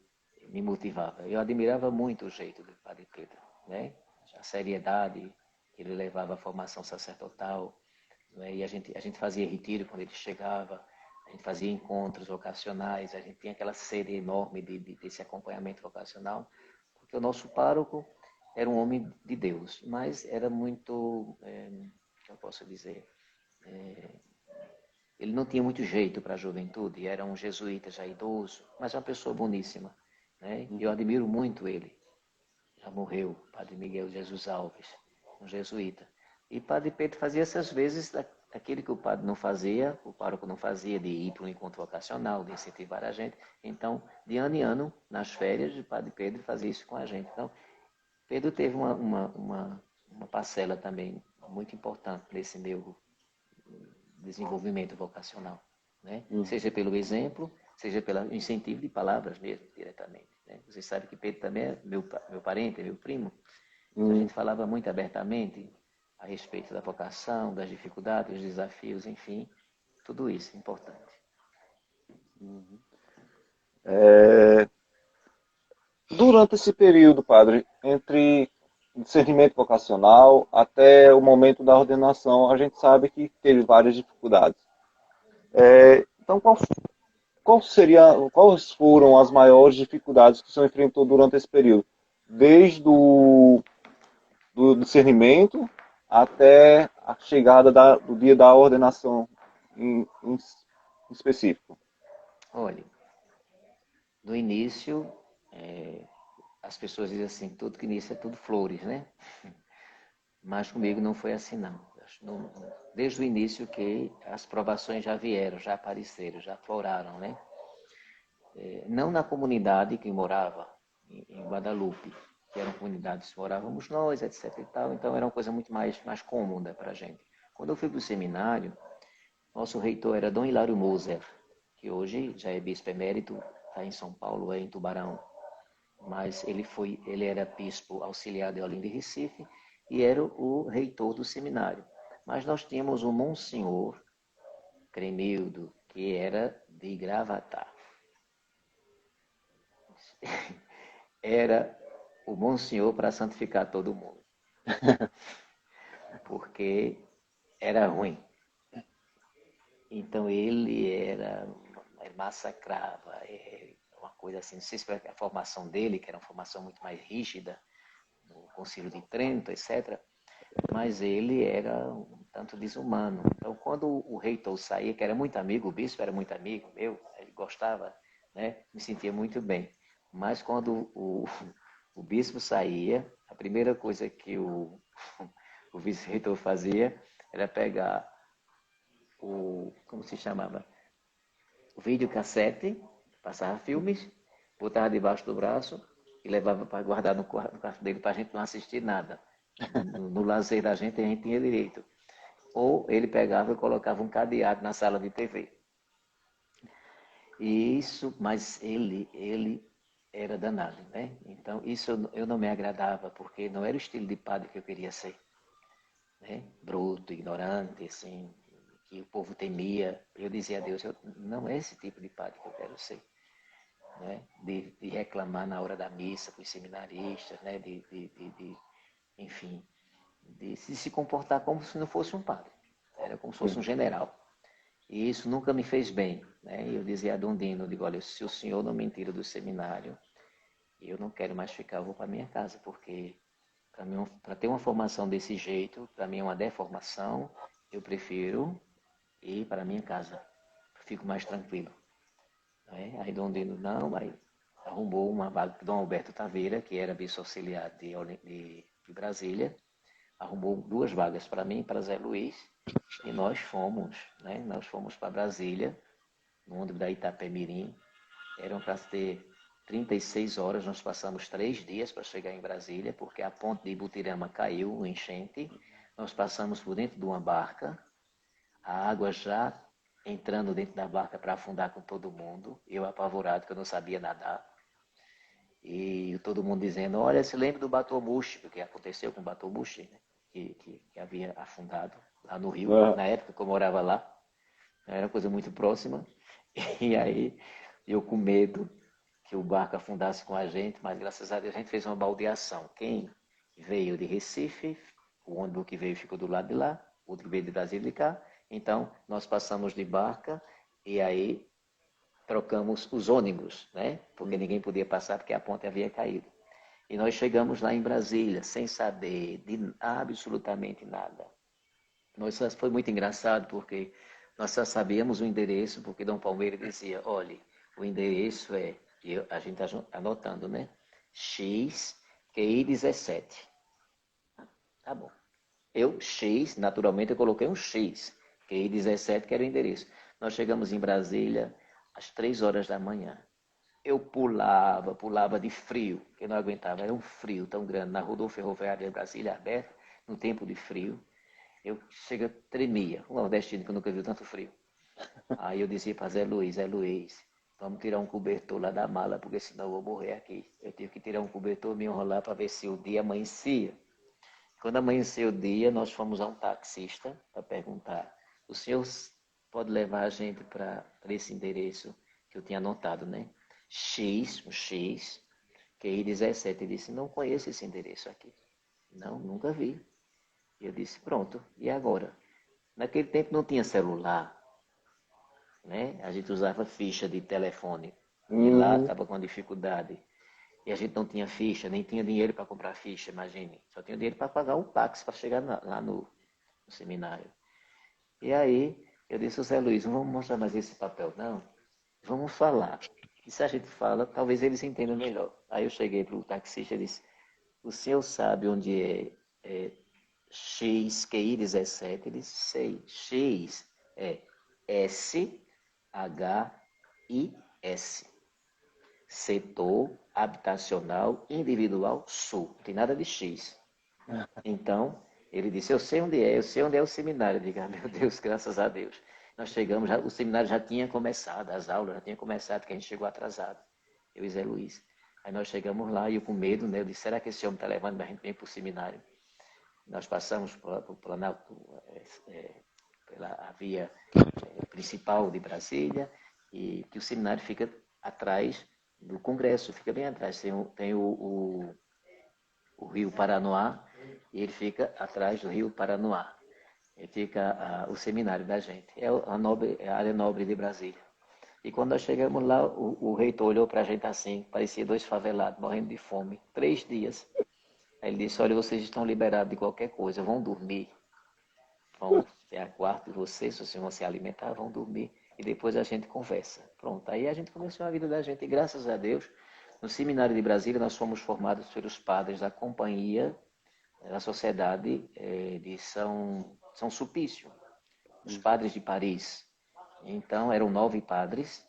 S2: me motivava. Eu admirava muito o jeito do Padre Pedro, né? A seriedade que ele levava à formação sacerdotal, né? E a gente fazia retiro quando ele chegava, a gente fazia encontros vocacionais, a gente tinha aquela sede enorme desse acompanhamento vocacional, porque o nosso pároco era um homem de Deus, mas era muito, que eu posso dizer, ele não tinha muito jeito para a juventude, era um jesuíta já idoso, mas uma pessoa boníssima, né? Eu
S1: uhum,
S2: admiro muito ele. Já morreu, Padre Miguel Jesus Alves, um jesuíta. E Padre Pedro fazia essas vezes aquilo que o padre não fazia, o pároco não fazia, de ir para um encontro vocacional, de incentivar a gente. Então, de ano em ano, nas férias, o Padre Pedro fazia isso com a gente. Então, Pedro teve uma parcela também muito importante nesse meu desenvolvimento vocacional, né? Seja pelo exemplo, seja pelo incentivo de palavras mesmo, diretamente. Né? Você sabe que Pedro também é meu parente, é meu primo. Então a gente falava muito abertamente a respeito da vocação, das dificuldades, dos desafios, enfim, tudo isso é importante.
S1: Durante esse período, padre, entre discernimento vocacional até o momento da ordenação, a gente sabe que teve várias dificuldades. Então, quais foram as maiores dificuldades que o senhor enfrentou durante esse período? Desde do discernimento até a chegada do dia da ordenação em específico.
S2: Olha, no início, as pessoas dizem assim, tudo que início é tudo flores, né? Mas comigo não foi assim, não. Desde o início que as provações já vieram, já apareceram, já floraram, né? Não na comunidade que morava, em Guadalupe, que eram comunidades que morávamos nós, etc. e tal, então era uma coisa muito mais cômoda para a gente. Quando eu fui para o seminário, nosso reitor era Dom Hilário Moser, que hoje já é bispo emérito, está em São Paulo, é em Tubarão. Mas ele era bispo auxiliar de Olinda e Recife e era o reitor do seminário. Mas nós tínhamos um monsenhor Cremildo, que era de Gravatá. Era o monsenhor para santificar todo mundo. Porque era ruim. Então ele massacrava, uma coisa assim, não sei se foi a formação dele, que era uma formação muito mais rígida, no Concílio de Trento, etc., mas ele era um tanto desumano. Então, quando o reitor saía, que era muito amigo, o bispo era muito amigo meu, ele gostava, né, me sentia muito bem. Mas quando o bispo saía, a primeira coisa que o vice-reitor fazia era pegar como se chamava? O videocassete, passava filmes, botava debaixo do braço e levava para guardar no quarto dele para a gente não assistir nada. No lazer da gente, a gente tinha direito. Ou ele pegava e colocava um cadeado na sala de TV. Mas ele era danado, né? Então, isso eu não me agradava, porque não era o estilo de padre que eu queria ser. Né? Bruto, ignorante, assim, que o povo temia. Eu dizia a Deus, não é esse tipo de padre que eu quero ser. Né? De reclamar na hora da missa com os seminaristas, né? Enfim, de se comportar como se não fosse um padre. Era como se fosse um general. E isso nunca me fez bem. Né? Eu dizia a Dom Dino, eu digo, olha, se o senhor não me tira do seminário, eu não quero mais ficar, eu vou para minha casa, porque para ter uma formação desse jeito, para mim é uma deformação, eu prefiro ir para minha casa. Fico mais tranquilo. Aí Dom Dino, não, aí arrumou uma vaga para Dom Alberto Taveira, que era vice-auxiliar de Brasília, arrumou 2 vagas para mim e para Zé Luiz, e nós fomos, né? Nós fomos para Brasília, no ônibus da Itapemirim, eram para ter 36 horas, nós passamos 3 dias para chegar em Brasília, porque a ponte de Ibutirama caiu, uma enchente, nós passamos por dentro de uma barca, a água já entrando dentro da barca para afundar com todo mundo, eu apavorado que eu não sabia nadar, e todo mundo dizendo, olha, se lembra do Batomushi, porque aconteceu com o Batomushi, né? que havia afundado lá no Rio, na época que eu morava lá, era uma coisa muito próxima, e aí eu com medo que o barco afundasse com a gente, mas graças a Deus a gente fez uma baldeação. Quem veio de Recife, o ônibus que veio ficou do lado de lá, o outro veio de Brasília de cá, então nós passamos de barca e aí trocamos os ônibus, né? Porque ninguém podia passar porque a ponte havia caído. E nós chegamos lá em Brasília sem saber de absolutamente nada. Foi muito engraçado porque nós só sabíamos o endereço porque Dom Palmeira dizia, olha, o endereço a gente está anotando, né? X, QI 17. Tá bom. X, naturalmente eu coloquei um X, QI 17, que era o endereço. Nós chegamos em Brasília às 3 horas da manhã. Eu pulava de frio, que eu não aguentava. Era um frio tão grande na rodovia ferroviária de Brasília aberta, no tempo de frio. Eu tremia, um nordestino que nunca viu tanto frio. Aí eu disse para Zé Luiz, vamos tirar um cobertor lá da mala, porque senão eu vou morrer aqui. Eu tive que tirar um cobertor, me enrolar para ver se o dia amanhecia. Quando amanheceu o dia, nós fomos a um taxista para perguntar, o senhor pode levar a gente para esse endereço que eu tinha anotado, né? Um X, QI 17. Ele disse, não conheço esse endereço aqui. Não, nunca vi. E eu disse, pronto, e agora? Naquele tempo não tinha celular, né? A gente usava ficha de telefone. E lá estava com dificuldade. E a gente não tinha ficha, nem tinha dinheiro para comprar ficha, imagine. Só tinha dinheiro para pagar um táxi para chegar lá no seminário. E aí eu disse ao Zé Luiz, não vamos mostrar mais esse papel, não. Vamos falar. E se a gente fala, talvez eles entendam melhor. Aí eu cheguei para o taxista e disse, o senhor sabe onde é XQI 17? Ele disse, sei. X é SHIS. Setor Habitacional Individual Sul. Não tem nada de X. Então, ele disse, eu sei onde é o seminário. Eu digo, meu Deus, graças a Deus. Nós chegamos, o seminário já tinha começado, as aulas já tinham começado, que a gente chegou atrasado, eu e Zé Luiz. Aí nós chegamos lá e eu com medo, né? Eu disse, será que esse homem está levando a gente bem para o seminário? Nós passamos pelo Planalto, pela via principal de Brasília, e que o seminário fica atrás do Congresso, fica bem atrás. Tem o Rio Paranoá, e ele fica atrás do Rio Paranoá. Ele fica o seminário da gente. É a área nobre de Brasília. E quando nós chegamos lá, o reitor olhou para a gente assim, parecia dois favelados, morrendo de fome, 3 dias. Aí ele disse, olha, vocês estão liberados de qualquer coisa, vão dormir. Vão ter a quarto de vocês, se vocês vão se alimentar, vão dormir. E depois a gente conversa. Pronto, aí a gente começou a vida da gente. E graças a Deus, no Seminário de Brasília, nós fomos formados pelos padres da Companhia da Sociedade de São Sulpício, os padres de Paris. Então, eram 9 padres,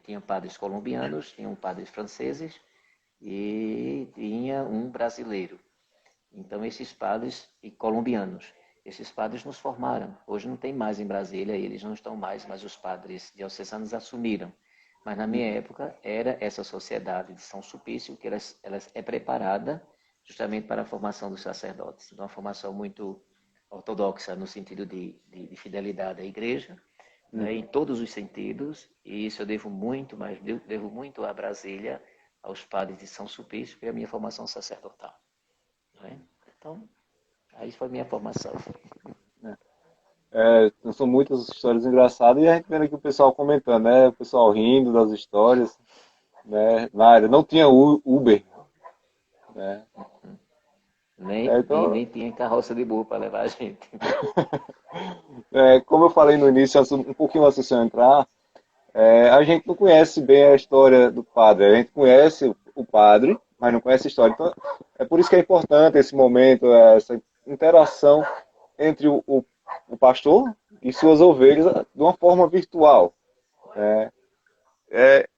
S2: tinham padres colombianos, tinham padres franceses e tinha um brasileiro. Então, esses padres e colombianos, esses padres nos formaram. Hoje não tem mais em Brasília, eles não estão mais, mas os padres diocesanos assumiram. Mas na minha época era essa sociedade de São Sulpício que ela é preparada justamente para a formação dos sacerdotes. Então, uma formação muito ortodoxa no sentido de fidelidade à igreja, né, em todos os sentidos, e isso eu devo muito, mas devo muito a Brasília, aos padres de São Sulpício, pela minha formação sacerdotal. Né? Então, aí foi minha formação.
S1: São muitas histórias engraçadas e a gente vendo aqui o pessoal comentando, né? O pessoal rindo das histórias, né? Na área não tinha Uber, né? Então,
S2: Nem tinha carroça de burro para levar a gente.
S1: como eu falei no início, um pouquinho antes de eu entrar, a gente não conhece bem a história do padre. A gente conhece o padre, mas não conhece a história. Então, é por isso que é importante esse momento, essa interação entre o pastor e suas ovelhas de uma forma virtual.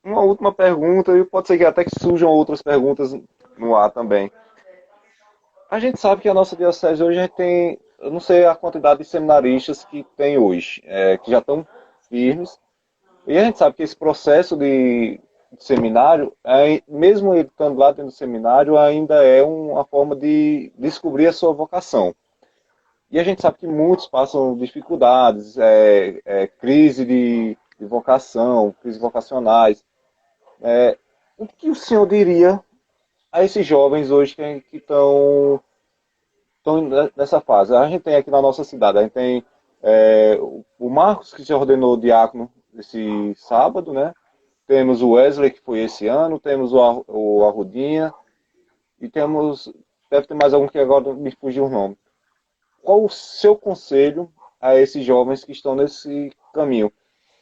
S1: Uma última pergunta, e pode ser que até que surjam outras perguntas no ar também. A gente sabe que a nossa diocese hoje a gente tem, eu não sei a quantidade de seminaristas que tem hoje, que já estão firmes. E a gente sabe que esse processo de seminário, mesmo ele estando lá dentro do seminário, ainda é uma forma de descobrir a sua vocação. E a gente sabe que muitos passam dificuldades, crise de vocação, crises vocacionais. O que o senhor diria a esses jovens hoje que estão nessa fase? A gente tem aqui na nossa cidade, a gente tem o Marcos, que se ordenou diácono esse sábado, né? Temos o Wesley, que foi esse ano, temos o Arrudinha, e deve ter mais algum que agora me fugiu o nome. Qual o seu conselho a esses jovens que estão nesse caminho?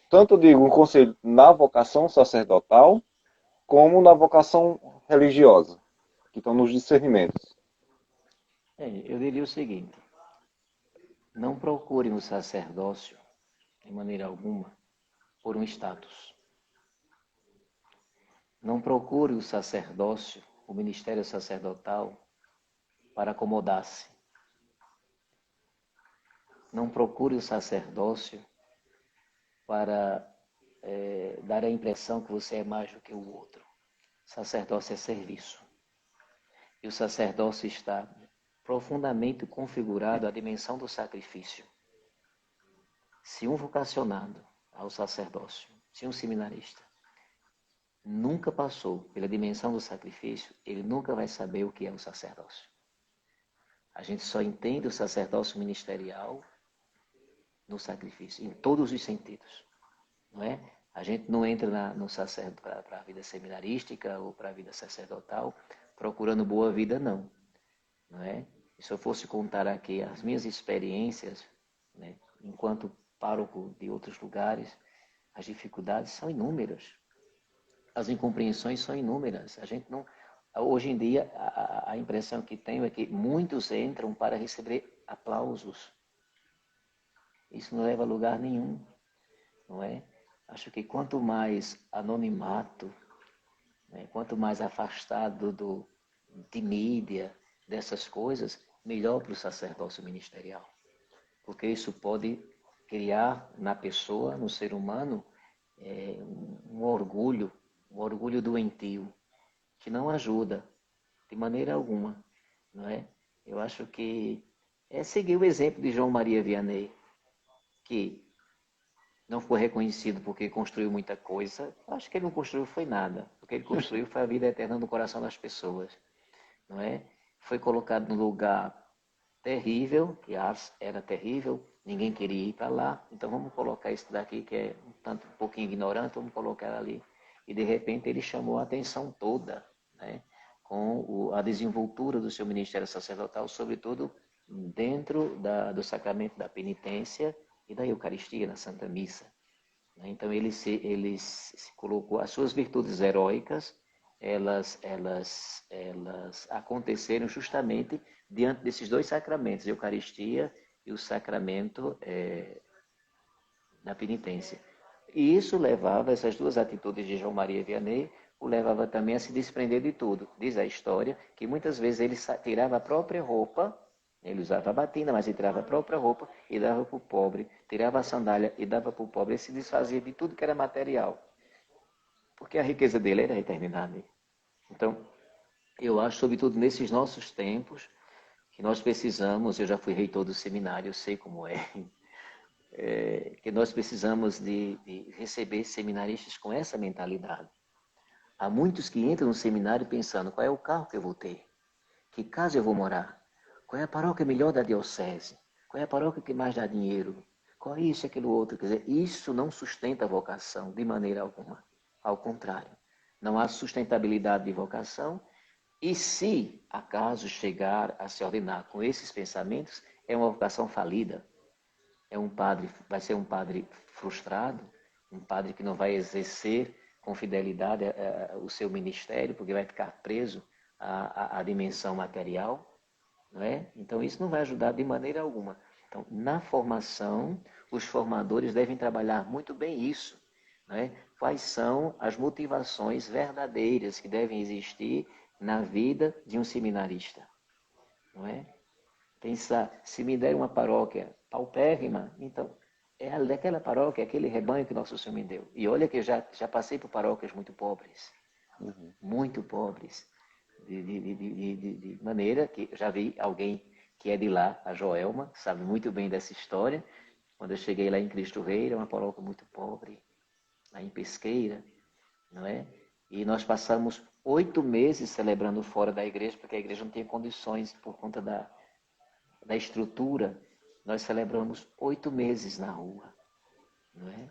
S1: Tanto eu digo um conselho na vocação sacerdotal, como na vocação religiosa, que estão nos discernimentos.
S2: Eu diria o seguinte, não procurem o sacerdócio, de maneira alguma, por um status. Não procure o sacerdócio, o ministério sacerdotal, para acomodar-se. Não procure o sacerdócio para dar a impressão que você é mais do que o outro. Sacerdócio é serviço. E o sacerdócio está profundamente configurado à dimensão do sacrifício. Se um vocacionado ao sacerdócio, se um seminarista, nunca passou pela dimensão do sacrifício, ele nunca vai saber o que é o sacerdócio. A gente só entende o sacerdócio ministerial no sacrifício, em todos os sentidos. Não é? A gente não entra para a vida seminarística ou para a vida sacerdotal procurando boa vida, não. Não é? E se eu fosse contar aqui as minhas experiências, né, enquanto pároco de outros lugares, as dificuldades são inúmeras. As incompreensões são inúmeras. A gente não, hoje em dia, a impressão que tenho é que muitos entram para receber aplausos. Isso não leva a lugar nenhum, não é? Acho que quanto mais anonimato, né, quanto mais afastado de mídia, dessas coisas, melhor para o sacerdócio ministerial. Porque isso pode criar na pessoa, no ser humano, um orgulho doentio, que não ajuda de maneira alguma, não é? Eu acho que é seguir o exemplo de João Maria Vianney, que não foi reconhecido porque construiu muita coisa. Acho que ele não construiu foi nada. O que ele construiu foi a vida eterna no coração das pessoas, não é? Foi colocado num lugar terrível, que Ars era terrível, ninguém queria ir para lá, então vamos colocar isso daqui que é um pouquinho ignorante, vamos colocar ali. E de repente ele chamou a atenção toda, né? Com a desenvoltura do seu ministério sacerdotal, sobretudo dentro do sacramento da penitência e da Eucaristia, na Santa Missa. Então ele se colocou, as suas virtudes heróicas, elas aconteceram justamente diante desses dois sacramentos, a Eucaristia e o sacramento da penitência. E isso levava, essas duas atitudes de João Maria Vianney, o levava também a se desprender de tudo. Diz a história que muitas vezes ele tirava a própria roupa, ele usava a batina, mas ele tirava a própria roupa e dava para o pobre, tirava a sandália e dava para o pobre, ele se desfazia de tudo que era material. Porque a riqueza dele era a eternidade. Então, eu acho, sobretudo nesses nossos tempos, que nós precisamos, eu já fui reitor do seminário, eu sei como que nós precisamos de receber seminaristas com essa mentalidade. Há muitos que entram no seminário pensando qual é o carro que eu vou ter, que casa eu vou morar, qual é a paróquia melhor da diocese, qual é a paróquia que mais dá dinheiro, qual é isso e aquilo outro. Quer dizer, isso não sustenta a vocação de maneira alguma. Ao contrário, não há sustentabilidade de vocação. E se acaso chegar a se ordenar com esses pensamentos, é uma vocação falida. Vai ser um padre frustrado, um padre que não vai exercer com fidelidade o seu ministério, porque vai ficar preso à dimensão material, não é? Então isso não vai ajudar de maneira alguma. Então, na formação, os formadores devem trabalhar muito bem isso, não é? Quais são as motivações verdadeiras que devem existir na vida de um seminarista, não é? Pensar, se me der uma paróquia paupérrima, então é daquela paróquia, aquele rebanho que Nosso Senhor me deu. E olha que eu já passei por paróquias muito pobres, muito pobres, de maneira que já vi alguém que é de lá, a Joelma, sabe muito bem dessa história. Quando eu cheguei lá em Cristo Rei, era uma paróquia muito pobre, lá em Pesqueira, não é? E nós passamos 8 meses celebrando fora da igreja, porque a igreja não tinha condições por conta da estrutura. Nós celebramos 8 meses na rua, não é?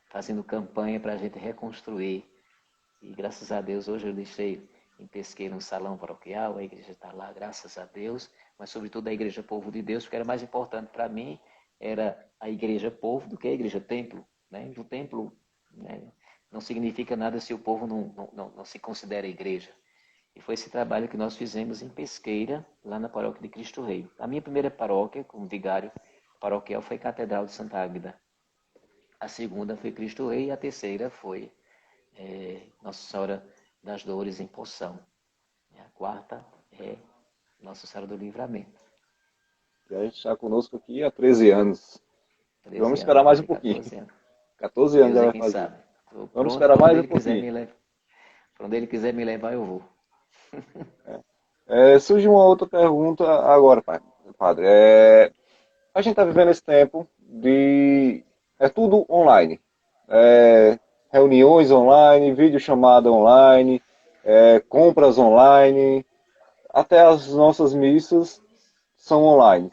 S2: Fazendo campanha para a gente reconstruir. E graças a Deus, hoje eu deixei em Pesqueira um salão paroquial, a igreja está lá, graças a Deus, mas sobretudo a igreja Povo de Deus, porque era mais importante para mim, era a igreja Povo do que a igreja Templo, né? Do templo, né? Não significa nada se o povo não se considera igreja. E foi esse trabalho que nós fizemos em Pesqueira, lá na paróquia de Cristo Rei. A minha primeira paróquia, como vigário paroquial, foi Catedral de Santa Águeda. A segunda foi Cristo Rei e a terceira foi Nossa Senhora das Dores em Poção. A quarta é Nossa Senhora do Livramento.
S1: Já está conosco aqui há 13 anos.
S2: 13
S1: Vamos
S2: anos,
S1: esperar
S2: vou
S1: mais um
S2: fazer
S1: pouquinho.
S2: 14 anos.
S1: 14 anos
S2: Deus
S1: já
S2: é
S1: vai
S2: quem
S1: fazer.
S2: sabe. Estou
S1: Vamos
S2: pronto
S1: esperar
S2: para onde
S1: mais um
S2: Ele quiser
S1: pouquinho.
S2: me levar. Para onde Ele quiser me levar, eu vou.
S1: Surge uma outra pergunta agora, padre. A gente está vivendo esse tempo de... É tudo online. Reuniões online, videochamada online, compras online, até as nossas missas são online.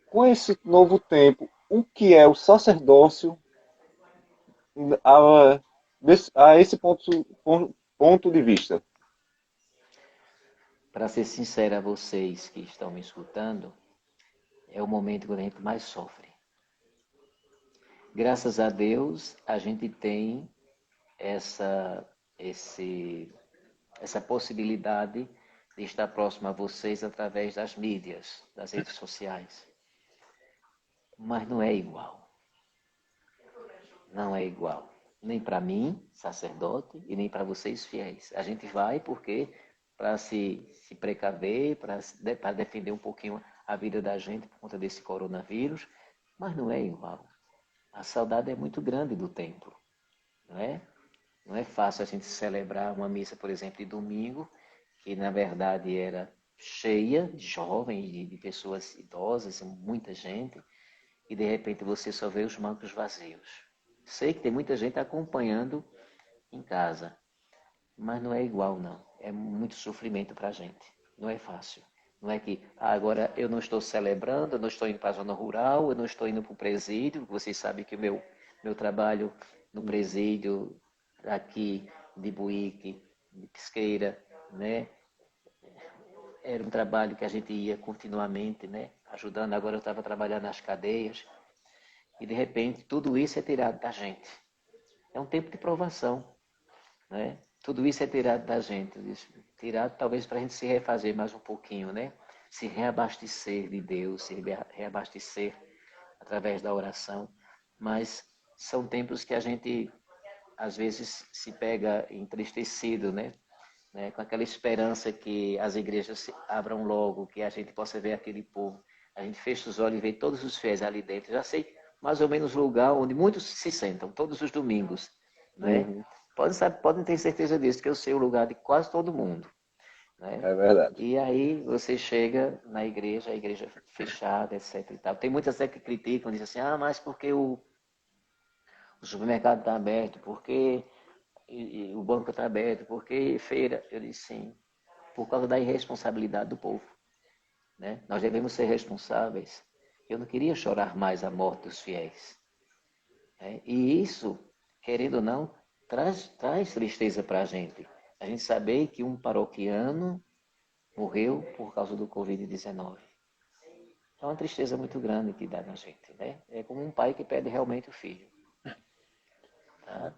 S1: Com esse novo tempo, o que é o sacerdócio a, a esse ponto de vista?
S2: Para ser sincero a vocês que estão me escutando, é o momento quando a gente mais sofre. Graças a Deus, a gente tem essa, essa possibilidade de estar próximo a vocês através das mídias, das redes sociais. Mas não é igual. Não é igual. Nem para mim, sacerdote, e nem para vocês, fiéis. A gente vai porque para se precaver, para defender um pouquinho a vida da gente por conta desse coronavírus, mas não é igual. A saudade é muito grande do templo, não é? Não é fácil a gente celebrar uma missa, por exemplo, de domingo, que na verdade era cheia de jovens, de pessoas idosas, muita gente, e de repente você só vê os bancos vazios. Sei que tem muita gente acompanhando em casa, mas não é igual não. É muito sofrimento para a gente. Não é fácil. Não é que agora eu não estou celebrando, eu não estou indo para a zona rural, eu não estou indo para o presídio. Vocês sabem que o meu trabalho no presídio aqui de Buíque, de Pesqueira, né? Era um trabalho que a gente ia continuamente, né? Ajudando. Agora eu estava trabalhando nas cadeias e de repente tudo isso é tirado da gente. É um tempo de provação, né? Tudo isso é tirado da gente, tirado talvez para a gente se refazer mais um pouquinho, né? Se reabastecer de Deus, se reabastecer através da oração, mas são tempos que a gente às vezes se pega entristecido, né? Com aquela esperança que as igrejas se abram logo, que a gente possa ver aquele povo. A gente fecha os olhos e vê todos os fiéis ali dentro. Já sei mais ou menos o lugar onde muitos se sentam, todos os domingos, né?
S1: Uhum,
S2: Podem ter certeza disso, que eu sei o lugar de quase todo mundo, né?
S1: é verdade.
S2: E aí você chega na igreja, a igreja fechada, etc e tal. Tem muitas até que criticam, dizem assim, mas porque o supermercado está aberto, porque o banco está aberto, porque feira? Eu disse sim, por causa da irresponsabilidade do povo, né? Nós devemos ser responsáveis. Eu não queria chorar mais a morte dos fiéis, né? E isso, querendo ou não, traz tristeza para a gente. A gente saber que um paroquiano morreu por causa do Covid-19. É uma tristeza muito grande que dá na gente, né? É como um pai que perde realmente o filho, tá?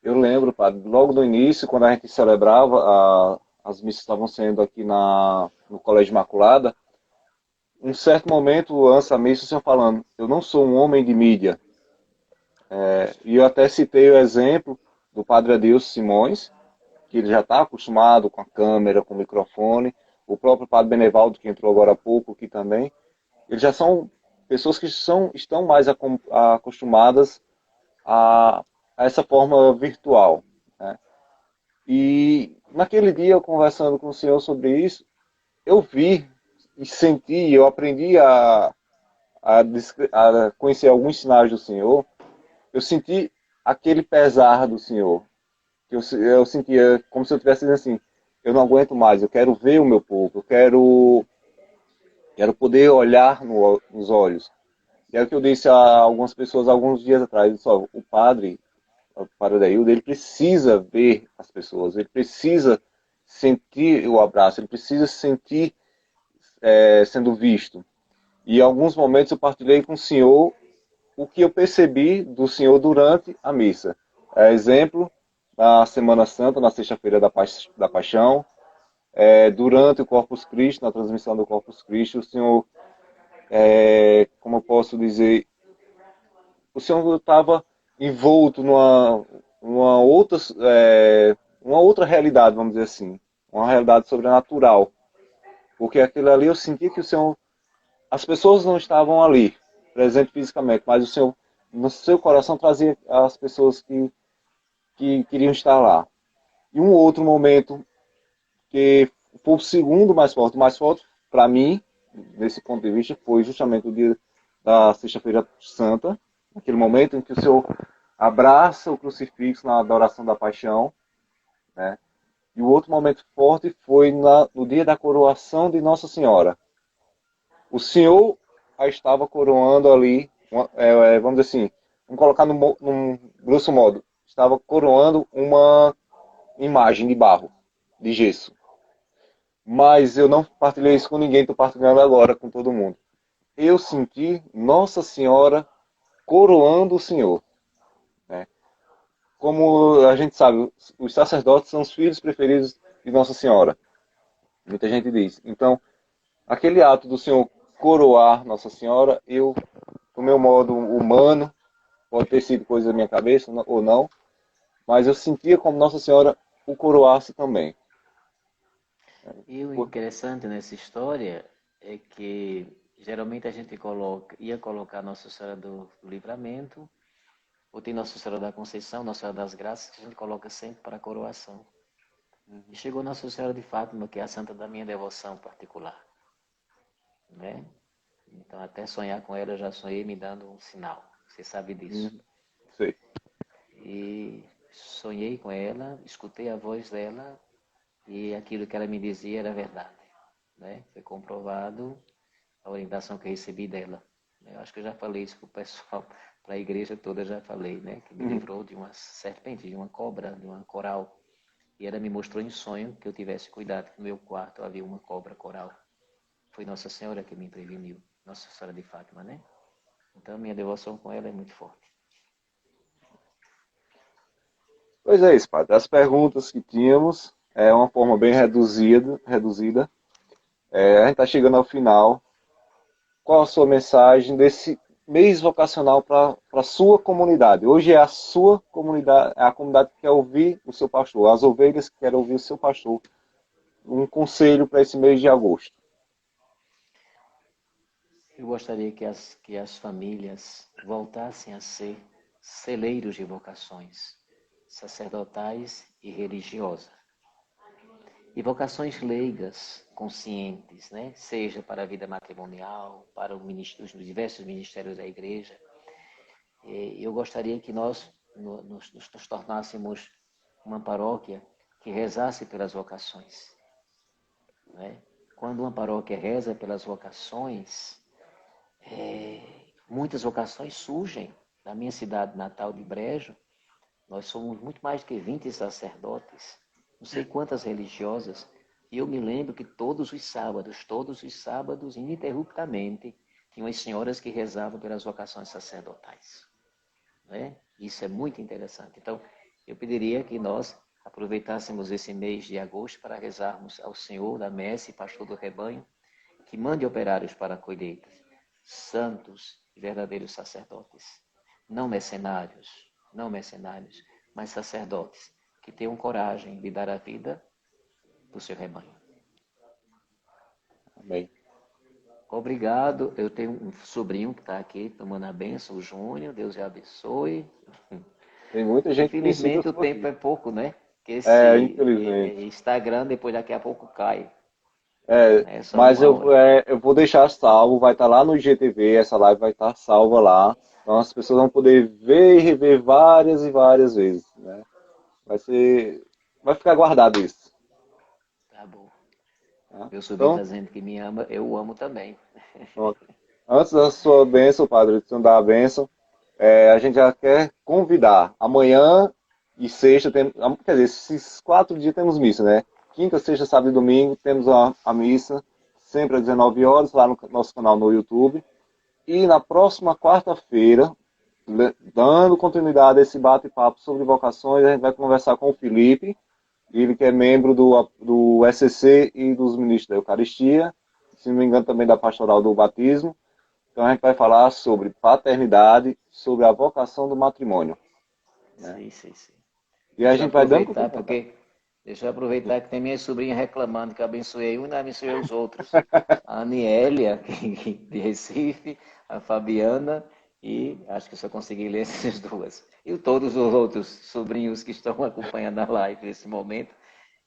S1: Eu lembro, padre, logo no início, quando a gente celebrava, as missas estavam sendo aqui no Colégio Imaculada, um certo momento, antes da missa, o senhor falando, eu não sou um homem de mídia. E eu até citei o exemplo do padre Adilson Simões, que ele já está acostumado com a câmera, com o microfone, o próprio padre Benevaldo, que entrou agora há pouco aqui também, eles já são pessoas que estão mais acostumadas a essa forma virtual, né? E naquele dia, eu conversando com o senhor sobre isso, eu vi e senti, eu aprendi a conhecer alguns sinais do senhor, eu senti aquele pesar do senhor, que eu sentia como se eu estivesse dizendo assim, eu não aguento mais, eu quero ver o meu povo, eu quero poder olhar nos olhos. E é o que eu disse a algumas pessoas alguns dias atrás, só o padre Daildo, ele precisa ver as pessoas, ele precisa sentir o abraço, ele precisa se sentir sendo visto. E em alguns momentos eu partilhei com o senhor o que eu percebi do senhor durante a missa. Exemplo, na Semana Santa, na sexta-feira da Paixão, durante o Corpus Christi, na transmissão do Corpus Christi, o senhor, como eu posso dizer, o senhor estava envolto uma outra realidade, vamos dizer assim, uma realidade sobrenatural. Porque aquilo ali eu senti que o Senhor, as pessoas não estavam ali, presentes fisicamente, mas o Senhor, no seu coração, trazia as pessoas que queriam estar lá. E um outro momento que foi o segundo mais forte para mim, nesse ponto de vista, foi justamente o dia da Sexta-feira Santa, aquele momento em que o Senhor abraça o crucifixo na adoração da paixão, né? E o outro momento forte foi no dia da coroação de Nossa Senhora. O Senhor a estava coroando ali, vamos dizer assim, vamos colocar num grosso modo, estava coroando uma imagem de barro, de gesso. Mas eu não partilhei isso com ninguém, estou partilhando agora com todo mundo. Eu senti Nossa Senhora coroando o Senhor, né? Como a gente sabe, os sacerdotes são os filhos preferidos de Nossa Senhora. Muita gente diz. Então, aquele ato do Senhor coroar Nossa Senhora, eu, do meu modo humano, pode ter sido coisa da minha cabeça ou não, mas eu sentia como Nossa Senhora o coroasse também.
S2: E o interessante nessa história é que geralmente a gente ia colocar Nossa Senhora do Livramento, ou tem Nossa Senhora da Conceição, Nossa Senhora das Graças, que a gente coloca sempre para a coroação. E chegou Nossa Senhora de Fátima, que é a santa da minha devoção particular, né? Então até sonhar com ela eu já sonhei me dando um sinal. Você sabe disso.
S1: Sei.
S2: E sonhei com ela, escutei a voz dela e aquilo que ela me dizia era verdade, né? Foi comprovado a orientação que eu recebi dela. Eu acho que eu já falei isso para o pessoal, para a igreja toda já falei, né? Que me livrou de uma serpente, de uma cobra, de uma coral. E ela me mostrou em sonho que eu tivesse cuidado, que no meu quarto havia uma cobra coral. Foi Nossa Senhora que me preveniu, Nossa Senhora de Fátima, né? Então minha devoção com ela é muito forte.
S1: Pois é isso, padre. As perguntas que tínhamos é uma forma bem reduzida. A gente está chegando ao final. Qual a sua mensagem desse mês vocacional para a sua comunidade? Hoje é a sua comunidade, é a comunidade que quer ouvir o seu pastor, as ovelhas que querem ouvir o seu pastor. Um conselho para esse mês de agosto.
S2: Eu gostaria que as famílias voltassem a ser celeiros de vocações sacerdotais e religiosas. E vocações leigas, conscientes, né? Seja para a vida matrimonial, para os diversos ministérios da igreja. Eu gostaria que nós nos tornássemos uma paróquia que rezasse pelas vocações, né? Quando uma paróquia reza pelas vocações, muitas vocações surgem. Na minha cidade natal de Brejo, nós somos muito mais do que 20 sacerdotes, não sei quantas religiosas, e eu me lembro que todos os sábados, ininterruptamente, tinham as senhoras que rezavam pelas vocações sacerdotais, né? Isso é muito interessante. Então, eu pediria que nós aproveitássemos esse mês de agosto para rezarmos ao Senhor da Messe, pastor do rebanho, que mande operários para a colheita, santos e verdadeiros sacerdotes, não mercenários, mas sacerdotes que tenham coragem de dar a vida para o seu rebanho.
S1: Amém.
S2: Obrigado. Eu tenho um sobrinho que está aqui tomando a benção, o Júnior. Deus o abençoe.
S1: Tem muita gente que conhecida
S2: Infelizmente o
S1: por
S2: tempo
S1: aqui.
S2: é pouco, né? Que esse
S1: Infelizmente.
S2: Instagram depois daqui a pouco cai. É só
S1: Mas
S2: uma hora.
S1: eu vou deixar salvo, vai estar lá no IGTV, essa live vai estar salva lá. Então as pessoas vão poder ver e rever várias e várias vezes, né? Vai ser, vai ficar guardado isso.
S2: Tá bom.
S1: Tá?
S2: Meu sobrinho está
S1: Então,
S2: dizendo que me ama, eu o amo também.
S1: pronto. Antes da sua bênção, padre, de dar a bênção, a gente já quer convidar. Amanhã e sexta, quer dizer, esses 4 dias temos missa, né? Quinta, sexta, sábado e domingo temos a missa, sempre às 19 horas, lá no nosso canal no YouTube. E na próxima quarta-feira, dando continuidade a esse bate-papo sobre vocações, a gente vai conversar com o Felipe, ele que é membro do SCC e dos ministros da Eucaristia, se não me engano também da Pastoral do Batismo. Então a gente vai falar sobre paternidade, sobre a vocação do matrimônio, né?
S2: Sim, sim, sim.
S1: E a
S2: Deixa eu
S1: gente vai dando
S2: aproveitar,
S1: continuidade.
S2: porque Deixa eu aproveitar que tem minha sobrinha reclamando que eu abençoei um e não abençoei os outros. A Aniélia, de Recife, a Fabiana, e acho que eu só consegui ler essas duas. E todos os outros sobrinhos que estão acompanhando a live nesse momento.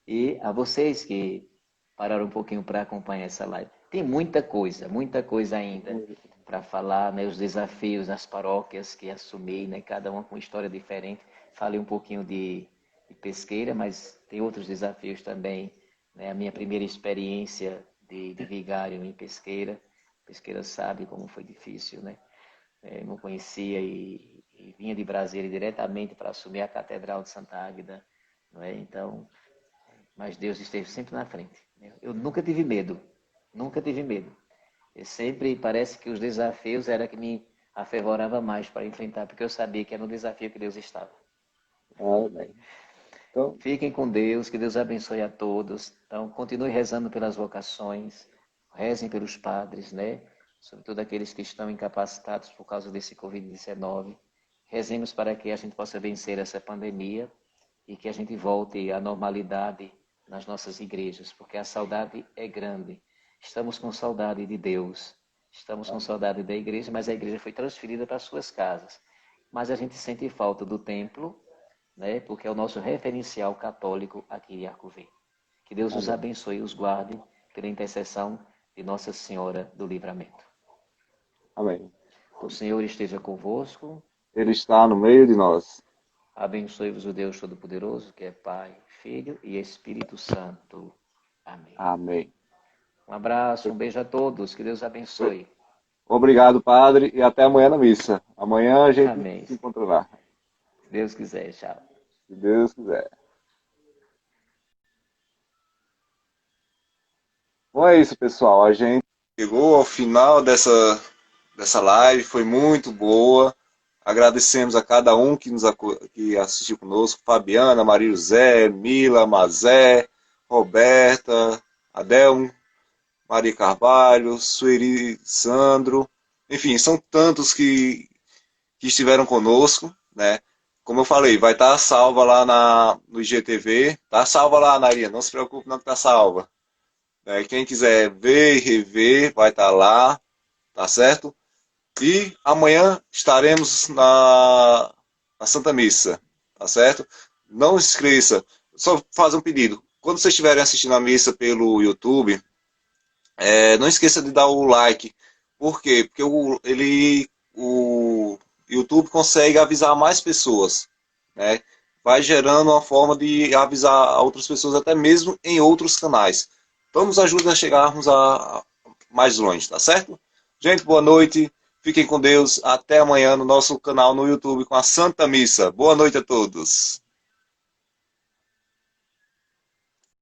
S2: E a vocês que pararam um pouquinho para acompanhar essa live. Tem muita coisa ainda para falar, né? Os desafios das paróquias que assumi, né? Cada uma com uma história diferente. Falei um pouquinho de pesqueira, mas tem outros desafios também, né? A minha primeira experiência de vigário em pesqueira. Pesqueira sabe como foi difícil, né? Não conhecia e vinha de Brasília diretamente para assumir a Catedral de Santa Águeda, não é? Então, mas Deus esteve sempre na frente. Eu nunca tive medo, nunca tive medo. E sempre parece que os desafios era que me afervorava mais para enfrentar, porque eu sabia que era no desafio que Deus estava.
S1: Bem. Então,
S2: Fiquem com Deus, que Deus abençoe a todos. Então, continue rezando pelas vocações, rezem pelos padres, né? Sobretudo aqueles que estão incapacitados por causa desse Covid-19. Rezemos para que a gente possa vencer essa pandemia e que a gente volte à normalidade nas nossas igrejas, porque a saudade é grande. Estamos com saudade de Deus, estamos com saudade da igreja, mas a igreja foi transferida para as suas casas. Mas a gente sente falta do templo, né? Porque é o nosso referencial católico aqui em Arco Verde. Que Deus os abençoe e os guarde pela intercessão de Nossa Senhora do Livramento.
S1: amém.
S2: O Senhor esteja convosco.
S1: Ele está no meio de nós.
S2: Abençoe-vos o Deus Todo-Poderoso, que é Pai, Filho e Espírito Santo. Amém.
S1: Amém.
S2: Um abraço, um beijo a todos. Que Deus abençoe.
S1: Obrigado, padre, e até amanhã na missa. Amanhã a gente
S2: Amém.
S1: se encontra lá.
S2: Se Deus quiser, tchau.
S1: Se Deus quiser. Bom, é isso, pessoal. A gente chegou ao final dessa live. Foi muito boa. Agradecemos a cada um que assistiu conosco. Fabiana, Maria José, Mila, Mazé, Roberta, Adelmo, Maria Carvalho, Sueli, Sandro. Enfim, são tantos que estiveram conosco, né? Como eu falei, vai estar salva lá no IGTV. Tá salva lá, Narinha. Não se preocupe, não, que tá salva. Quem quiser ver e rever, vai estar lá, tá certo? E amanhã estaremos na Santa Missa, tá certo? Não se esqueça, só fazer um pedido. Quando vocês estiverem assistindo a missa pelo YouTube, não esqueça de dar o like. Por quê? Porque o YouTube consegue avisar mais pessoas, né? Vai gerando uma forma de avisar outras pessoas, até mesmo em outros canais. Então nos ajuda a chegarmos a mais longe, tá certo? Gente, boa noite. Fiquem com Deus. Até amanhã no nosso canal no YouTube com a Santa Missa. Boa noite a todos.